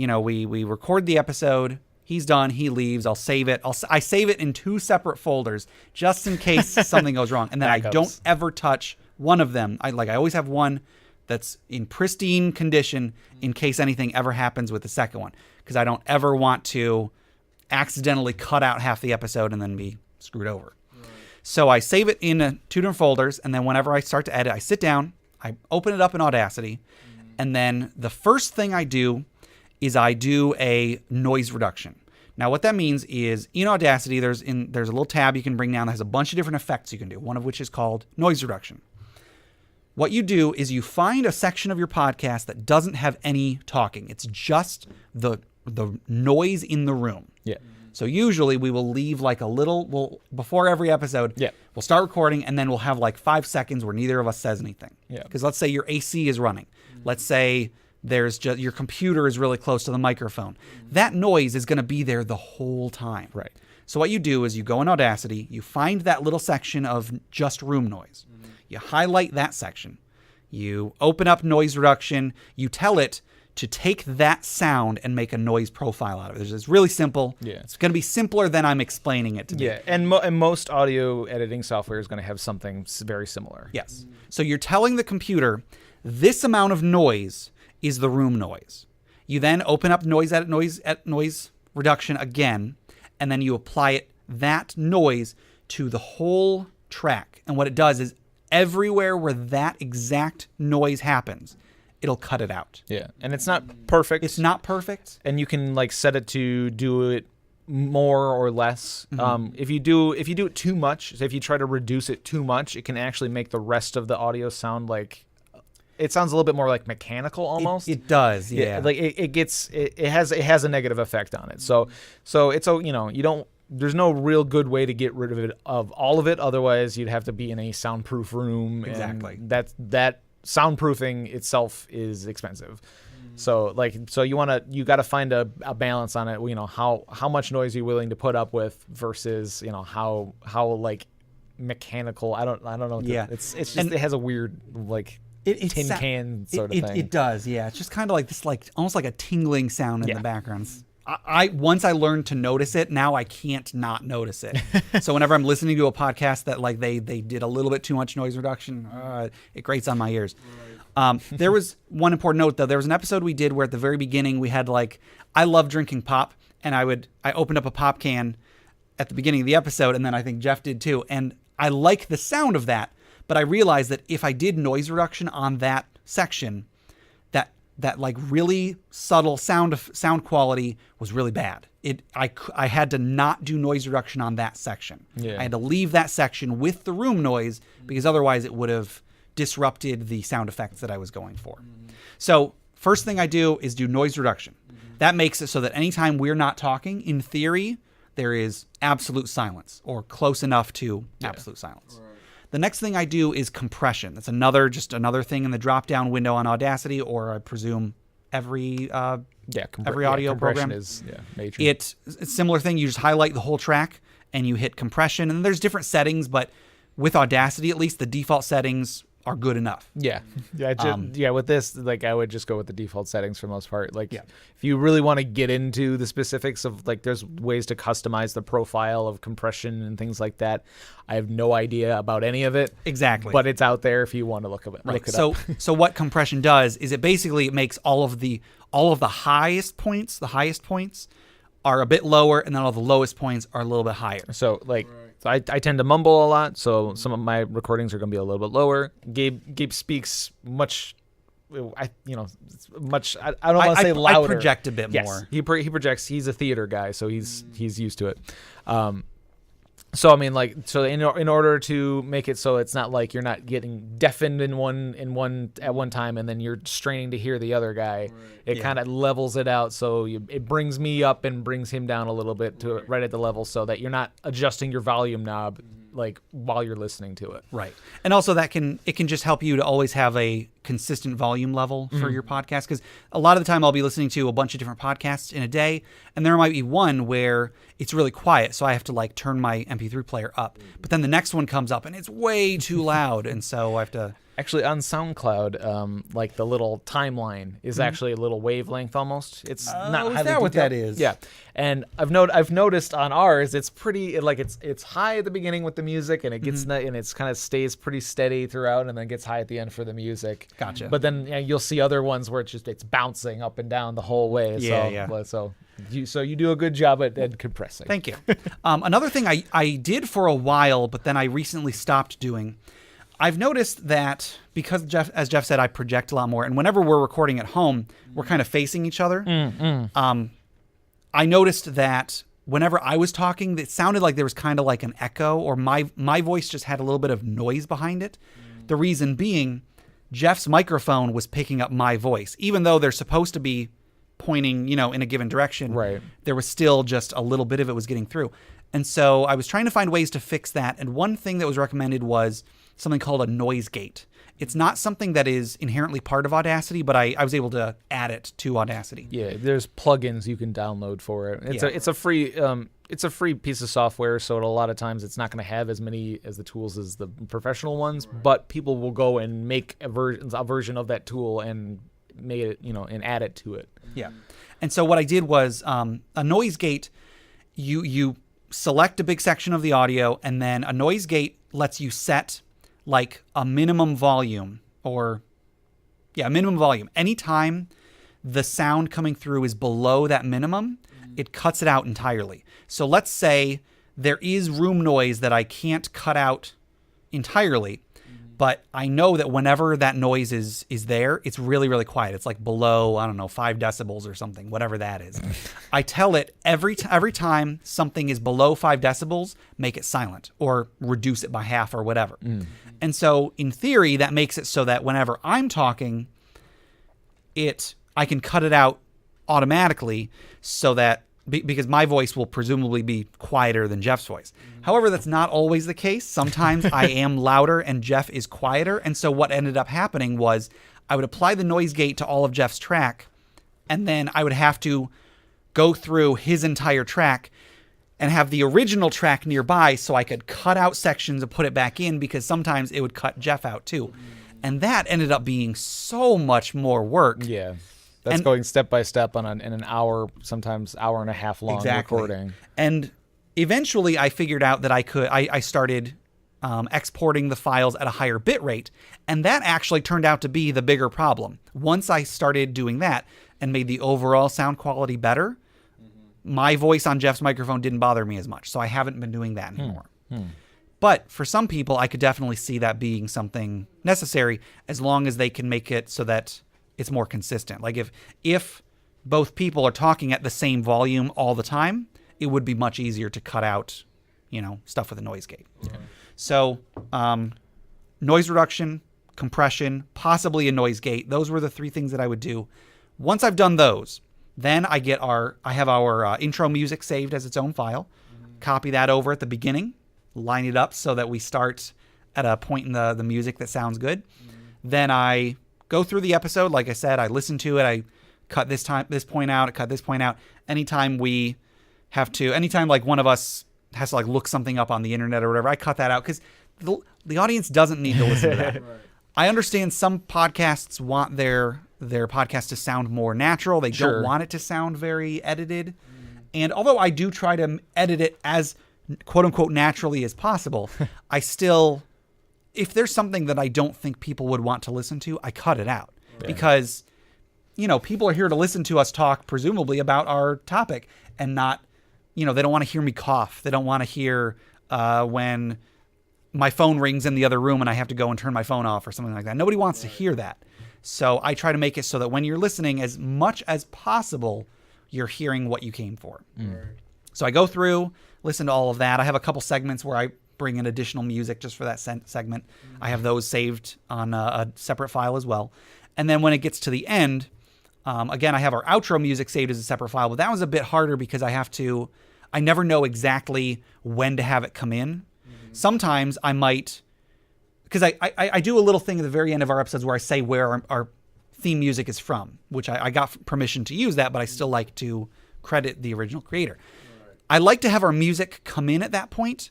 record the episode. He's done. He leaves. I'll save it. I save it in 2 separate folders just in case something goes wrong. And then I don't ever touch one of them. I always have one that's in pristine condition in case anything ever happens with the second one, because I don't ever want to accidentally cut out half the episode and then be screwed over. So I save it in 2 different folders, and then whenever I start to edit, I sit down, I open it up in Audacity, and then the first thing I do is I do a noise reduction. Now, what that means is in Audacity, there's a little tab you can bring down that has a bunch of different effects you can do, one of which is called noise reduction. What you do is you find a section of your podcast that doesn't have any talking. It's just the noise in the room. Yeah. So usually we will leave like before every episode, we'll start recording and then we'll have like 5 seconds where neither of us says anything. Yeah. Because let's say your AC is running. Let's say your computer is really close to the microphone. That noise is going to be there the whole time. Right. So what you do is you go in Audacity, you find that little section of just room noise. You highlight that section. You open up noise reduction. You tell it to take that sound and make a noise profile out of it. It's really simple. Yeah. It's going to be simpler than I'm explaining it to be. Yeah, and most audio editing software is going to have something very similar. Yes. So you're telling the computer this amount of noise is the room noise. You then open up noise reduction again, and then you apply that noise to the whole track. And what it does is everywhere where that exact noise happens, it'll cut it out. Yeah, and it's not perfect. It's not perfect. And you can like set it to do it more or less. If you do it too much, so if you try to reduce it too much, it can actually make the rest of the audio sound like it sounds a little bit more like mechanical almost. It does, yeah. Like it has a negative effect on it. So it's you don't. There's no real good way to get rid of all of it. Otherwise, you'd have to be in a soundproof room. Exactly. And that soundproofing itself is expensive. So you got to find a balance on it. How much noise you're willing to put up with versus how like mechanical. I don't know. Yeah. It's just it has a weird like tin can sort of thing. It does, yeah. It's just kind of like this, like almost like a tingling sound in the background. I once I learned to notice it, now I can't not notice it. So whenever I'm listening to a podcast that like they did a little bit too much noise reduction, it grates on my ears. There was one important note though. There was an episode we did where at the very beginning we had like, I love drinking pop, and I opened up a pop can at the beginning of the episode, and then I think Jeff did too, and I like the sound of that, but I realized that if I did noise reduction on that section, that like really subtle sound quality was really bad. I had to not do noise reduction on that section. Yeah. I had to leave that section with the room noise because otherwise it would have disrupted the sound effects that I was going for. So first thing I do is do noise reduction. That makes it so that anytime we're not talking, in theory, there is absolute silence or close enough to absolute silence. Right. The next thing I do is compression. That's another thing in the drop-down window on Audacity, or I presume every audio program is major. It's a similar thing. You just highlight the whole track and you hit compression, and there's different settings, but with Audacity at least, the default settings are good enough. With this, like I would just go with the default settings for the most part. Like if you really want to get into the specifics of like, there's ways to customize the profile of compression and things like that. I have no idea about any of it. Exactly. But it's out there if you want to look it up. So what compression does is it basically makes all of the highest points are a bit lower, and then all the lowest points are a little bit higher. So like I tend to mumble a lot, so some of my recordings are going to be a little bit lower. Gabe speaks much. I don't want to say louder. I project a bit more. He projects. He's a theater guy, so he's used to it. So I mean, like, so in order to make it so it's not like you're not getting deafened at one time, and then you're straining to hear the other guy. Right. It kind of levels it out, so it brings me up and brings him down a little bit to right at the level, so that you're not adjusting your volume knob like while you're listening to it. Right. And also it can just help you to always have a consistent volume level for your podcast, because a lot of the time I'll be listening to a bunch of different podcasts in a day, and there might be one where it's really quiet, so I have to like turn my MP3 player up. But then the next one comes up and it's way too loud, and so I have to actually on SoundCloud, like the little timeline is actually a little wavelength almost. It's not highly detailed. What that is? Yeah, and I've noticed on ours it's pretty like it's high at the beginning with the music, and it gets and it's kind of stays pretty steady throughout, and then gets high at the end for the music. Gotcha. But then you'll see other ones where it's bouncing up and down the whole way. So you do a good job at compressing. Thank you. Another thing I did for a while, but then I recently stopped doing. I've noticed that because as Jeff said, I project a lot more, and whenever we're recording at home, we're kind of facing each other. I noticed that whenever I was talking, it sounded like there was kind of like an echo, or my voice just had a little bit of noise behind it. The reason being, Jeff's microphone was picking up my voice, even though they're supposed to be pointing, in a given direction. Right. There was still just a little bit of it was getting through. And so I was trying to find ways to fix that. And one thing that was recommended was something called a noise gate. It's not something that is inherently part of Audacity, but I was able to add it to Audacity. Yeah, there's plugins you can download for it. It's a free piece of software, so a lot of times it's not going to have as many as the tools as the professional ones, but people will go and make a version of that tool and make it, and add it to it. Yeah. And so what I did was a noise gate, you select a big section of the audio, and then a noise gate lets you set like a minimum volume minimum volume. Anytime the sound coming through is below that minimum, it cuts it out entirely. So let's say there is room noise that I can't cut out entirely, but I know that whenever that noise is there, it's really, really quiet. It's like below, 5 decibels or something, whatever that is. I tell it every time something is below 5 decibels, make it silent or reduce it by half or whatever. And so in theory, that makes it so that whenever I'm talking, I can cut it out automatically, so that because my voice will presumably be quieter than Jeff's voice. However, that's not always the case. Sometimes I am louder and Jeff is quieter. And so what ended up happening was I would apply the noise gate to all of Jeff's track, and then I would have to go through his entire track, and have the original track nearby so I could cut out sections and put it back in, because sometimes it would cut Jeff out too. And that ended up being so much more work. Yeah. That's going step by step in an hour, sometimes hour and a half long recording. And eventually I figured out that I started exporting the files at a higher bit rate. And that actually turned out to be the bigger problem. Once I started doing that and made the overall sound quality better, my voice on Jeff's microphone didn't bother me as much. So I haven't been doing that anymore. But for some people, I could definitely see that being something necessary, as long as they can make it so that it's more consistent. Like if both people are talking at the same volume all the time, it would be much easier to cut out, stuff with a noise gate. Yeah. So noise reduction, compression, possibly a noise gate. Those were the 3 things that I would do. Once I've done those, then I have our intro music saved as its own file. Copy that over at the beginning, line it up so that we start at a point in the music that sounds good. Then I go through the episode. Like I said, I listen to it. I cut this point out. I cut this point out. Anytime like one of us has to like look something up on the internet or whatever, I cut that out, because the audience doesn't need to listen to that. Right. I understand some podcasts want their podcast to sound more natural. They don't want it to sound very edited. And although I do try to edit it as quote unquote naturally as possible, I still, if there's something that I don't think people would want to listen to, I cut it out. Yeah. Because, people are here to listen to us talk presumably about our topic, and not, they don't want to hear me cough. They don't want to hear when my phone rings in the other room and I have to go and turn my phone off or something like that. Nobody wants to hear that. So I try to make it so that when you're listening, as much as possible, you're hearing what you came for. So I go through, listen to all of that. I have a couple segments where I bring in additional music just for that segment. I have those saved on a separate file as well. And then when it gets to the end, again, I have our outro music saved as a separate file, but that was a bit harder because I never know exactly when to have it come in. Sometimes I might, because I do a little thing at the very end of our episodes where I say where our theme music is from, which I got permission to use that, but I still like to credit the original creator. I like to have our music come in at that point,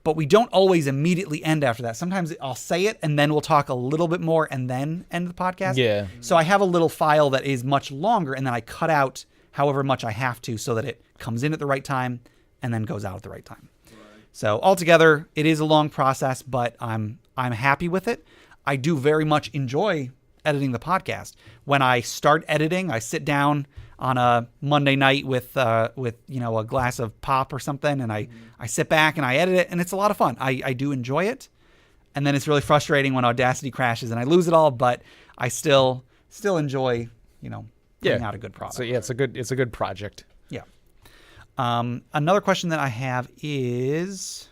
but we don't always immediately end after that. Sometimes I'll say it and then we'll talk a little bit more and then end the podcast. Yeah. So I have a little file that is much longer, and then I cut out however much I have to so that it comes in at the right time and then goes out at the right time. So altogether, it is a long process, but I'm happy with it. I do very much enjoy editing the podcast. When I start editing, I sit down on a Monday night with a glass of pop or something, and I sit back and I edit it, and it's a lot of fun. I do enjoy it, and then it's really frustrating when Audacity crashes and I lose it all, but I still enjoy putting out a good product. So yeah, it's a good project. Yeah. Another question that I have is,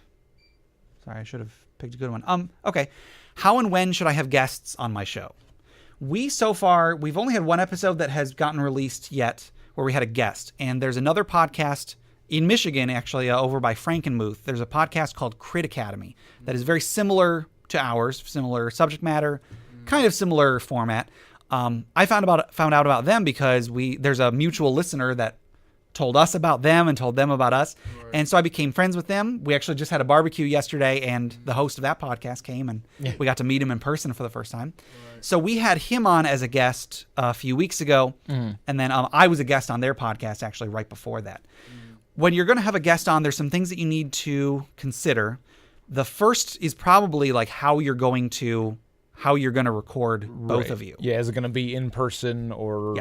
sorry, I should have picked a good one. Okay. How and when should I have guests on my show? We've only had one episode that has gotten released yet where we had a guest. And there's another podcast in Michigan, actually, over by Frankenmuth. There's a podcast called Crit Academy that is very similar to ours, similar subject matter, kind of similar format. I found out about them because there's a mutual listener that told us about them and told them about us. Right. And so I became friends with them. We actually just had a barbecue yesterday, and the host of that podcast came, and we got to meet him in person for the first time. Right. So we had him on as a guest a few weeks ago, and then I was a guest on their podcast actually right before that. When you're going to have a guest on, there's some things that you need to consider. The first is probably like how you're going to record both of you. Yeah, is it going to be in person or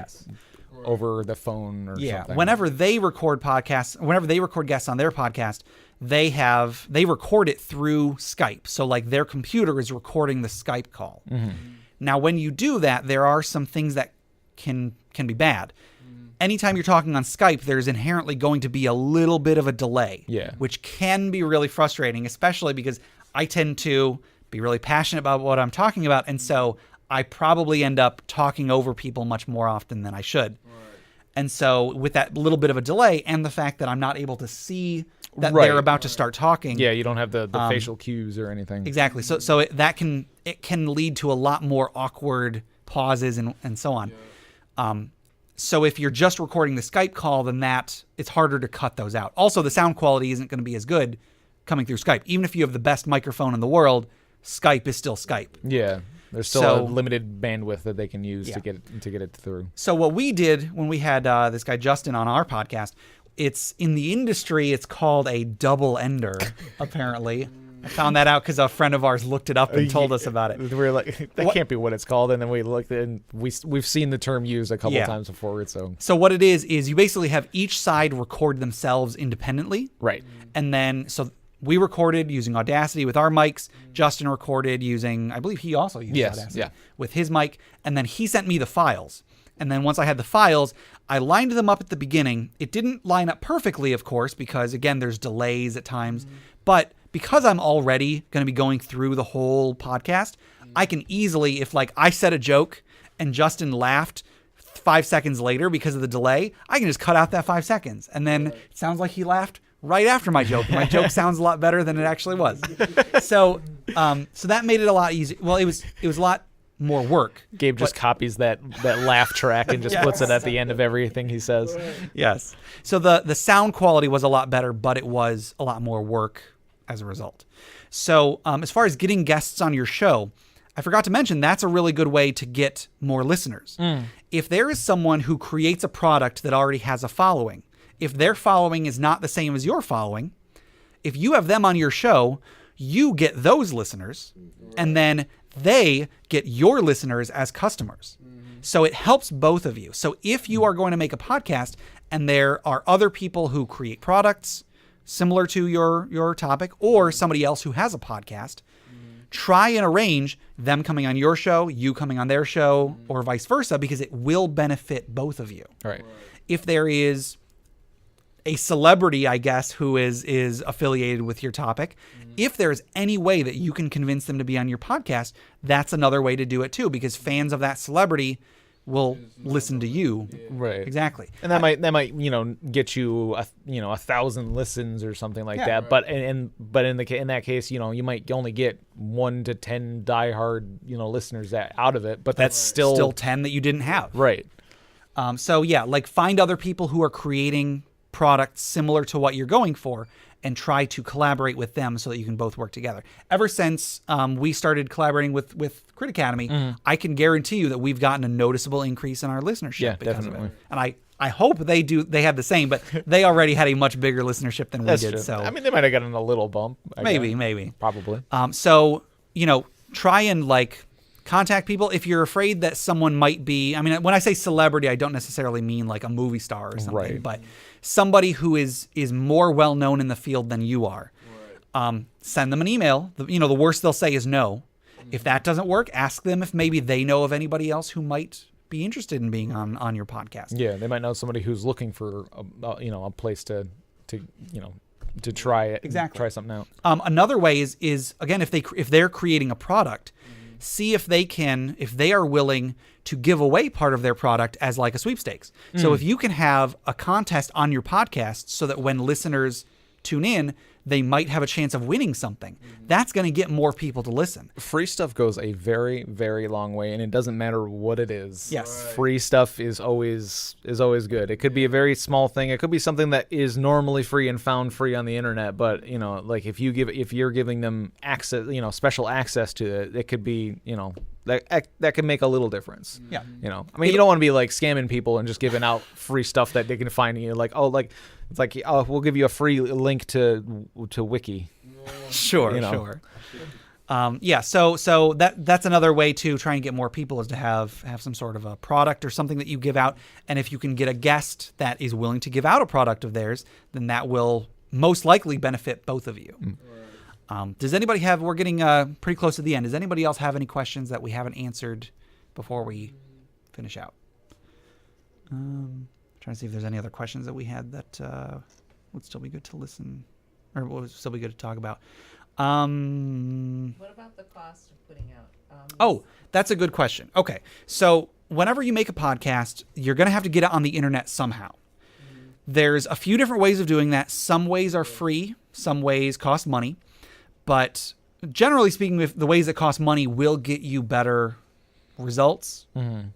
over the phone or something? Whenever they record guests on their podcast, they record it through Skype. So like their computer is recording the Skype call. Now, when you do that, there are some things that can be bad. Anytime you're talking on Skype, there's inherently going to be a little bit of a delay, which can be really frustrating, especially because I tend to be really passionate about what I'm talking about, and so I probably end up talking over people much more often than I should. And so with that little bit of a delay and the fact that I'm not able to see that they're about to start talking. Yeah, you don't have the facial cues or anything. Exactly. So it can lead to a lot more awkward pauses and so on. So if you're just recording the Skype call, then it's harder to cut those out. Also, the sound quality isn't going to be as good coming through Skype. Even if you have the best microphone in the world, Skype is still Skype. Yeah. There's still a limited bandwidth that they can use to get it through. So what we did when we had this guy Justin on our podcast, it's in the industry, it's called a double ender, apparently. I found that out because a friend of ours looked it up and told us about it. We were like, that can't be what it's called. And then we looked and we've seen the term used a couple times before. So what it is you basically have each side record themselves independently. Right. And then, so we recorded using Audacity with our mics. Justin recorded using, I believe he also used Audacity with his mic. And then he sent me the files. And then once I had the files, I lined them up at the beginning. It didn't line up perfectly, of course, because again, there's delays at times. But because I'm already going to be going through the whole podcast, I can easily, if like I said a joke and Justin laughed 5 seconds later because of the delay, I can just cut out that 5 seconds. And then it sounds like he laughed right after my joke. My joke sounds a lot better than it actually was. So that made it a lot easier. Well, it was a lot more work. Gabe just copies that laugh track and just puts it at the end of everything he says. Yes. So the sound quality was a lot better, but it was a lot more work as a result. So as far as getting guests on your show, I forgot to mention that's a really good way to get more listeners. If there is someone who creates a product that already has a following, if their following is not the same as your following, if you have them on your show, you get those listeners, and then they get your listeners as customers. So it helps both of you. So if you are going to make a podcast and there are other people who create products similar to your topic, or somebody else who has a podcast, try and arrange them coming on your show, you coming on their show, or vice versa, because it will benefit both of you. Right. If there is a celebrity, I guess, who is affiliated with your topic, if there's any way that you can convince them to be on your podcast, that's another way to do it too, because fans of that celebrity will listen to you. Right. Exactly. And that might get you 1,000 listens or something like that. But in that case, you might only get 1 to 10 diehard listeners out of it. But that's still 10 that you didn't have. Right. So yeah, like find other people who are creating products similar to what you're going for and try to collaborate with them so that you can both work together. Ever since we started collaborating with Crit Academy, I can guarantee you that we've gotten a noticeable increase in our listership because of it. And I hope they have the same, but they already had a much bigger listenership than we did. True. So I mean, they might have gotten a little bump. Maybe. Probably. So, try and contact people if you're afraid that someone might be, I mean, when I say celebrity, I don't necessarily mean like a movie star or something, but somebody who is more well known in the field than you are. Send them an email. The worst they'll say is no. If that doesn't work, ask them if maybe they know of anybody else who might be interested in being on your podcast. Yeah, they might know somebody who's looking for a place to try it. Exactly. Try something out. Another way is again, if they're creating a product, see if they are willing to give away part of their product as like a sweepstakes. So if you can have a contest on your podcast so that when listeners tune in, they might have a chance of winning something. That's going to get more people to listen. Free stuff goes a very, very long way, and it doesn't matter what it is. Yes. Free stuff is always good. It could be a very small thing. It could be something that is normally free and found free on the internet, but like if you're giving them access, special access to it, it could be, that can make a little difference. Yeah. I mean, you don't want to be like scamming people and just giving out free stuff that they can find. It's like, we'll give you a free link to Wiki. Sure. So that's another way to try and get more people is to have some sort of a product or something that you give out. And if you can get a guest that is willing to give out a product of theirs, then that will most likely benefit both of you. Does anybody we're getting pretty close to the end. Does anybody else have any questions that we haven't answered before we finish out? Trying to see if there's any other questions that we had that would still be good to listen or would still be good to talk about. What about the cost of putting out? That's a good question. Okay. So whenever you make a podcast, you're going to have to get it on the internet somehow. There's a few different ways of doing that. Some ways are free. Some ways cost money. But generally speaking, the ways that cost money will get you better results.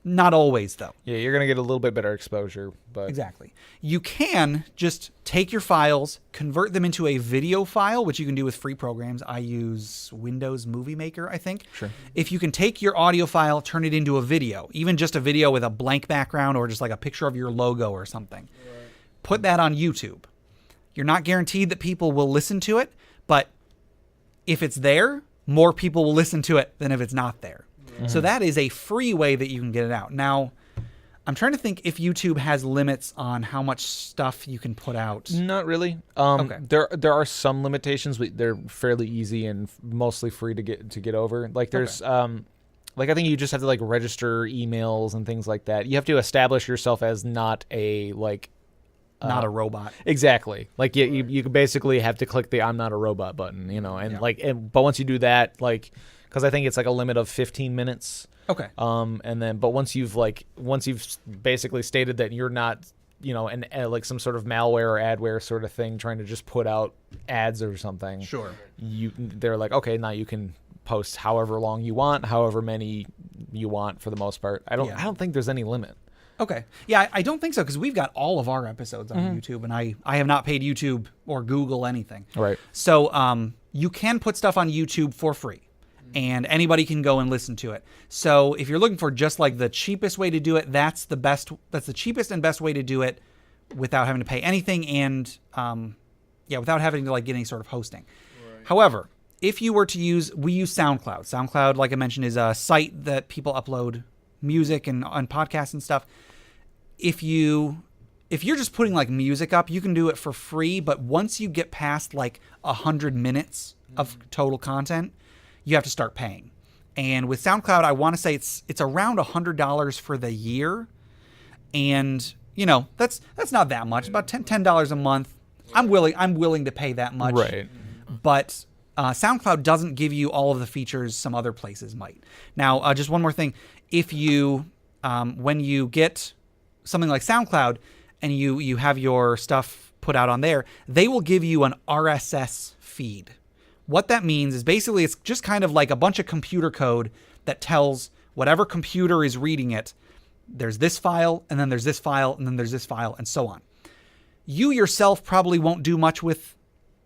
Not always, though. Yeah, you're going to get a little bit better exposure. But Exactly. You can just take your files, convert them into a video file, which you can do with free programs. I use Windows Movie Maker, I think. Sure. If you can take your audio file, turn it into a video, even just a video with a blank background or just like a picture of your logo or something, put that on YouTube. You're not guaranteed that people will listen to it, but if it's there, more people will listen to it than if it's not there. So that is a free way that you can get it out. Now, I'm trying to think if YouTube has limits on how much stuff you can put out. Not really. Okay. There are some limitations, but they're fairly easy and mostly free to get over. Like there's like I think you just have to like register emails and things like that. You have to establish yourself as not a Not a robot. Exactly. Like you basically have to click the "I'm not a robot" button, but once you do that, like, because I think it's like a limit of 15 minutes. Okay. But once you've basically stated that you're not, like some sort of malware or adware sort of thing trying to just put out ads or something. Sure. They're like, okay, now you can post however long you want, however many you want for the most part. I don't think there's any limit. Okay. Yeah, I don't think so, because we've got all of our episodes on YouTube, and I have not paid YouTube or Google anything. Right. So you can put stuff on YouTube for free, and anybody can go and listen to it. So if you're looking for just like the cheapest way to do it, that's the cheapest and best way to do it without having to pay anything and without having to like get any sort of hosting. Right. However, if you were to we use SoundCloud. SoundCloud, like I mentioned, is a site that people upload music and on podcasts and stuff. If you're just putting like music up, you can do it for free, but once you get past like 100 minutes of total content, you have to start paying. And with SoundCloud, I want to say it's around $100 for the year. And, that's not that much, about $10 a month. I'm willing to pay that much. Right. But SoundCloud doesn't give you all of the features some other places might. Now, just one more thing. If you, when you get something like SoundCloud and you have your stuff put out on there, they will give you an RSS feed. What that means is basically it's just kind of like a bunch of computer code that tells whatever computer is reading it, there's this file, and then there's this file, and then there's this file, and so on. You yourself probably won't do much with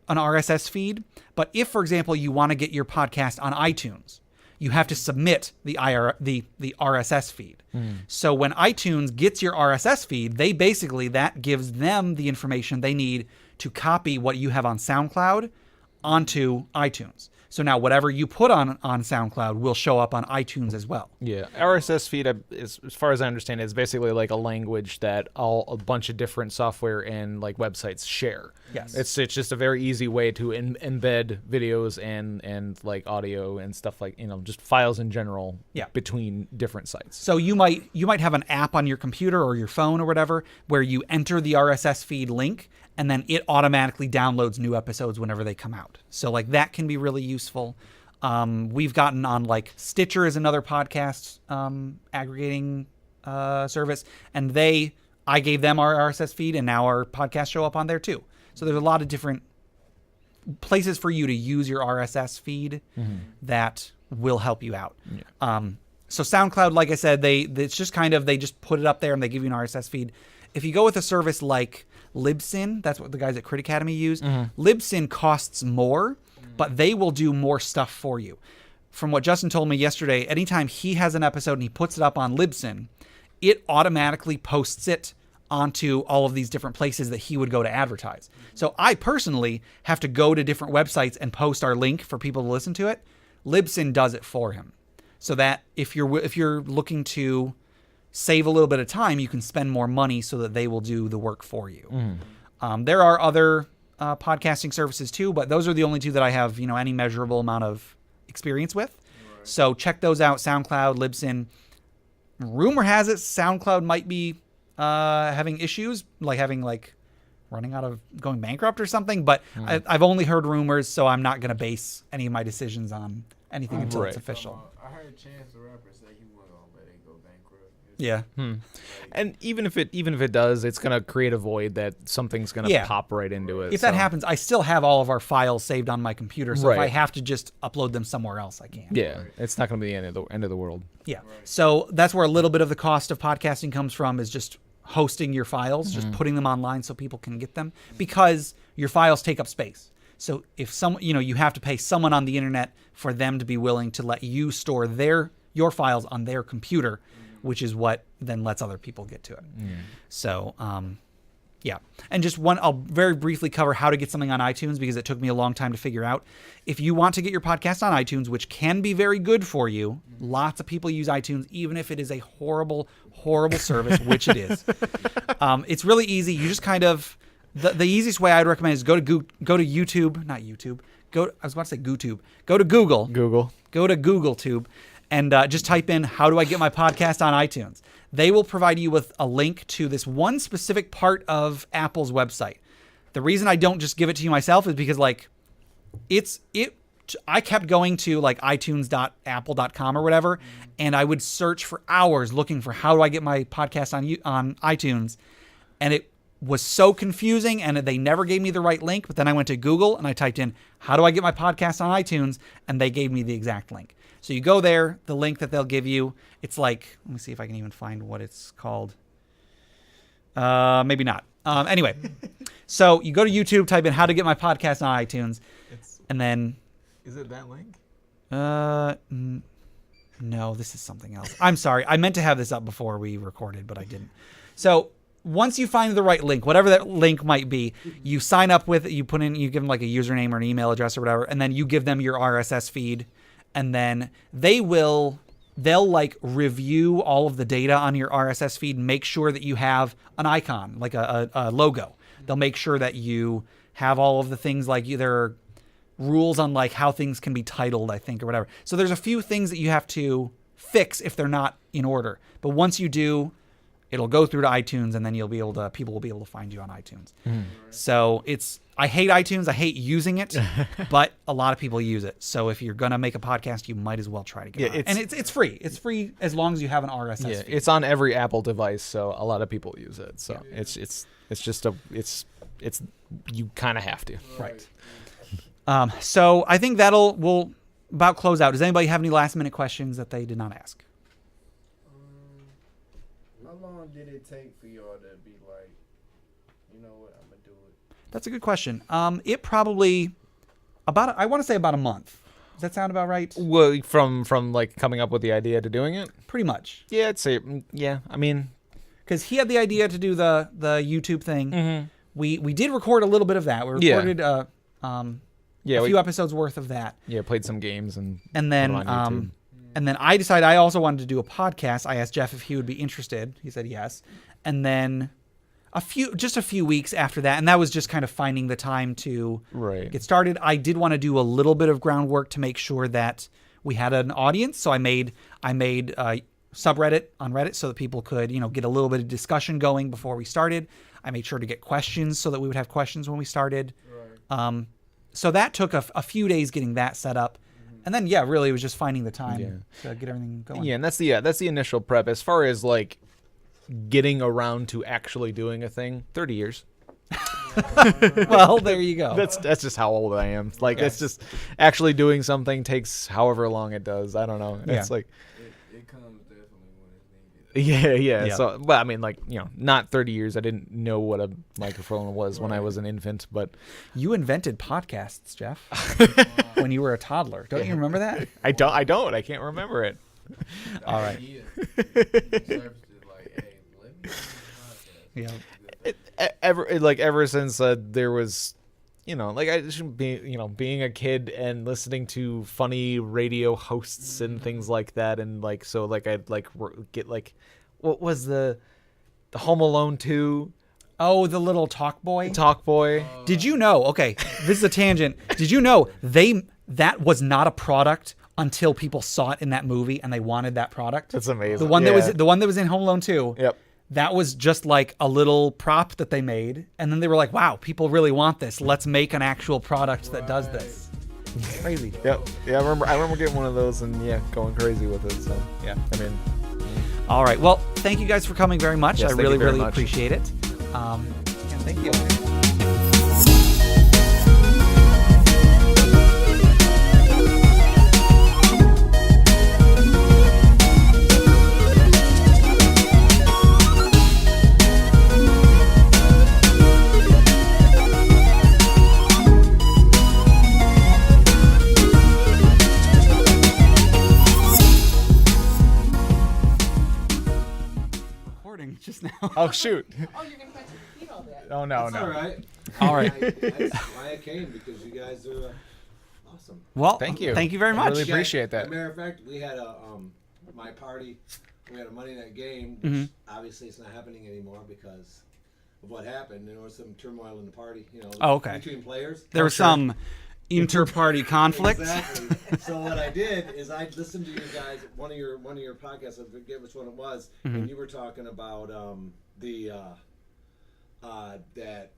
an RSS feed, but if, for example, you want to get your podcast on iTunes, you have to submit the RSS feed. So when iTunes gets your RSS feed, that gives them the information they need to copy what you have on SoundCloud onto iTunes. So now whatever you put on SoundCloud will show up on iTunes as well. Yeah, RSS feed, as far as I understand it, is basically like a language that a bunch of different software and like websites share. Yes. It's just a very easy way to embed videos and like audio and stuff like, just files in general between different sites. So you might have an app on your computer or your phone or whatever where you enter the RSS feed link and then it automatically downloads new episodes whenever they come out. So like that can be really useful. We've gotten on like Stitcher is another podcast aggregating service, and I gave them our RSS feed, and now our podcasts show up on there too. So there's a lot of different places for you to use your RSS feed that will help you out. Yeah. So SoundCloud, like I said, it's just kind of, they just put it up there and they give you an RSS feed. If you go with a service like Libsyn, that's what the guys at Crit Academy use. Libsyn costs more, but they will do more stuff for you. From what Justin told me yesterday, anytime he has an episode and he puts it up on Libsyn, it automatically posts it onto all of these different places that he would go to advertise. So I personally have to go to different websites and post our link for people to listen to it. Libsyn does it for him. So that if you're looking to save a little bit of time, you can spend more money so that they will do the work for you. There are other podcasting services too, but those are the only two that I have, any measurable amount of experience with. Right. So check those out: SoundCloud, Libsyn. Rumor has it SoundCloud might be having issues, running out of going bankrupt or something. But I've only heard rumors, so I'm not going to base any of my decisions on anything until it's official. I heard Chance the Rapper say he wasn't gonna let it go bankrupt. Yeah. And even if it does, it's gonna create a void that something's gonna pop right into it. If that happens, I still have all of our files saved on my computer, so if I Right. have to just upload them somewhere else, I can. Yeah, it's not gonna be the end of the world. Yeah. So that's where a little bit of the cost of podcasting comes from, is just hosting your files, just putting them online so people can get them, because your files take up space. So if you have to pay someone on the internet for them to be willing to let you store your files on their computer, which is what then lets other people get to it. So, yeah. And I'll very briefly cover how to get something on iTunes, because it took me a long time to figure out. If you want to get your podcast on iTunes, which can be very good for you, lots of people use iTunes, even if it is a horrible, horrible service, which it is. It's really easy. You just kind of, the easiest way I'd recommend is go to YouTube, not YouTube. I was about to say GooTube. Go to Google. Go to GoogleTube and just type in, how do I get my podcast on iTunes? They will provide you with a link to this one specific part of Apple's website. The reason I don't just give it to you myself is because I kept going to like itunes.apple.com or whatever, and I would search for hours looking for how do I get my podcast on iTunes, and it was so confusing, and they never gave me the right link. But then I went to Google and I typed in, how do I get my podcast on iTunes? And they gave me the exact link. So you go there, the link that they'll give you, it's like, let me see if I can even find what it's called. Maybe not. Anyway, so you go to YouTube, type in how to get my podcast on iTunes, and then... Is it that link? No, this is something else. I'm sorry. I meant to have this up before we recorded, but I didn't. So once you find the right link, whatever that link might be, you sign up with it, you give them like a username or an email address or whatever, and then you give them your RSS feed, and then they'll like review all of the data on your RSS feed, make sure that you have an icon, like a logo. They'll make sure that you have all of the things, like there are rules on like how things can be titled, I think, or whatever. So there's a few things that you have to fix if they're not in order. But once you do, it'll go through to iTunes, and then people will be able to find you on iTunes. So I hate iTunes. I hate using it, but a lot of people use it. So if you're going to make a podcast, you might as well try to get it. And it's free. It's free as long as you have an RSS feed. It's on every Apple device, so a lot of people use it. So it's you kind of have to. Right. So I think we'll about close out. Does anybody have any last minute questions that they did not ask? How long did it take for y'all to be like, you know what, I'm gonna do it? That's a good question. It probably I want to say about a month. Does that sound about right? Well, from like coming up with the idea to doing it? Pretty much. Yeah, I'd say, yeah. I mean, because he had the idea to do the YouTube thing. We did record a little bit of that. We recorded a few episodes worth of that. Yeah, played some games and then put 'em on YouTube. And then I decided I also wanted to do a podcast. I asked Jeff if he would be interested. He said yes. And then a few weeks after that, and that was just kind of finding the time to get started. I did want to do a little bit of groundwork to make sure that we had an audience. So I made a subreddit on Reddit so that people could, get a little bit of discussion going before we started. I made sure to get questions so that we would have questions when we started. Right. So that took a few days getting that set up. And then, really, it was just finding the time to get everything going. Yeah, and that's the initial prep. As far as, like, getting around to actually doing a thing, 30 years. Well, there you go. That's just how old I am. Like, it's just actually doing something takes however long it does. I don't know. Yeah. It's like... It comes definitely when it's needed. Yeah. So, but I mean, like, not 30 years. I didn't know what a microphone was when I was an infant, but... You invented podcasts, Jeff, when you were a toddler. Don't you remember that? I don't. I can't remember it. All right. Yeah. Ever since there was... I just being a kid and listening to funny radio hosts and things like that, and I'd get what was the Home Alone 2? Oh, the little talk boy. Did you know? Okay, this is a tangent. Did you know that was not a product until people saw it in that movie and they wanted that product? That's amazing. The one that was in Home Alone 2. Yep. That was just like a little prop that they made, and then they were like, "Wow, people really want this. Let's make an actual product that does this." It's crazy. Yep. Yeah, I remember getting one of those and going crazy with it. So yeah. I mean. All right. Well, thank you guys for coming very much. Yes, I thank you very really much. appreciate it. Yeah, thank you. Just now. Oh shoot. Oh, you're gonna have to repeat all that. Oh no, That's no. all right. All right. That's why I came, because you guys are awesome. Well, Thank you. Thank you very I much. really appreciate that. As a matter of fact, we had a my party. We had a Monday night game, Mm-hmm. which obviously it's not happening anymore because of what happened. There was some turmoil in the party, Oh, okay. between players. There was some inter-party conflict. Exactly. So what I did is I listened to you guys, one of your podcasts. I forget which one it was, Mm-hmm. and you were talking about that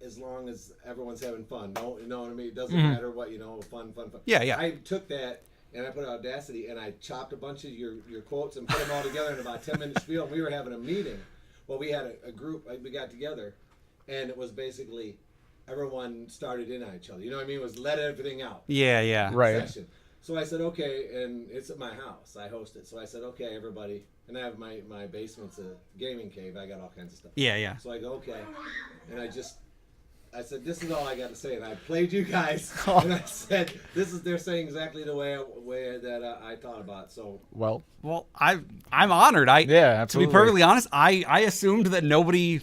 as long as everyone's having fun, you know what I mean. It doesn't matter what fun. Yeah, yeah. I took that and I put Audacity and I chopped a bunch of your quotes and put them all together in about 10-minute spiel. And we were having a meeting. Well, we had a group. We got together, and it was basically everyone started in on each other. You know what I mean? It was let everything out. Yeah. Right. Session. So I said, okay, and it's at my house. I host it. So I said, okay, everybody. And I have my basement's a gaming cave. I got all kinds of stuff. Yeah. So I go, okay. And I said, this is all I got to say. And I played you guys. And I said, they're saying exactly the way that I thought about. So Well, I'm honored. Yeah, To be absolutely. perfectly honest, I assumed that nobody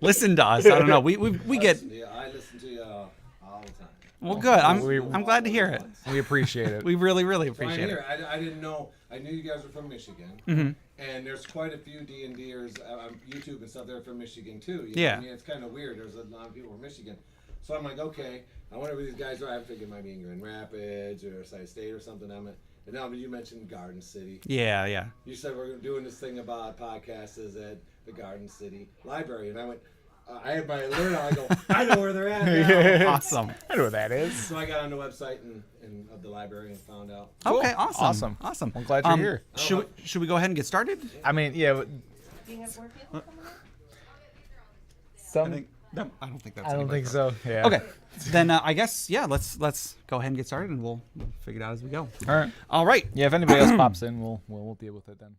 listened to us. I don't know. We get. I listen to you all the time. Well, good. I'm glad to hear it. we appreciate it. We really So I'm appreciate it. here. I didn't know. I knew you guys were from Michigan, and there's quite a few D&Ders on YouTube and stuff that are from Michigan too. You know what I mean, it's kind of weird. There's a lot of people from Michigan, so I'm like, okay, I wonder who these guys are. I'm thinking it might be in Grand Rapids or Side State or something. And now you mentioned Garden City. Yeah. You said we're doing this thing about podcasts is at the Garden City Library, and I went. I had my alert on. I go, I know where they're at now. Awesome. I know what that is. So I got on the website and of the library and found out. Okay. Awesome. Awesome. I'm glad you're here. Should we go ahead and get started? I mean, yeah. Do you have more people coming up? Some. I don't think that's. I don't anybody. think so. Yeah. Okay. Then I guess let's go ahead and get started, and we'll figure it out as we go. All right. All right. Yeah. If anybody else pops in, we'll deal with it then.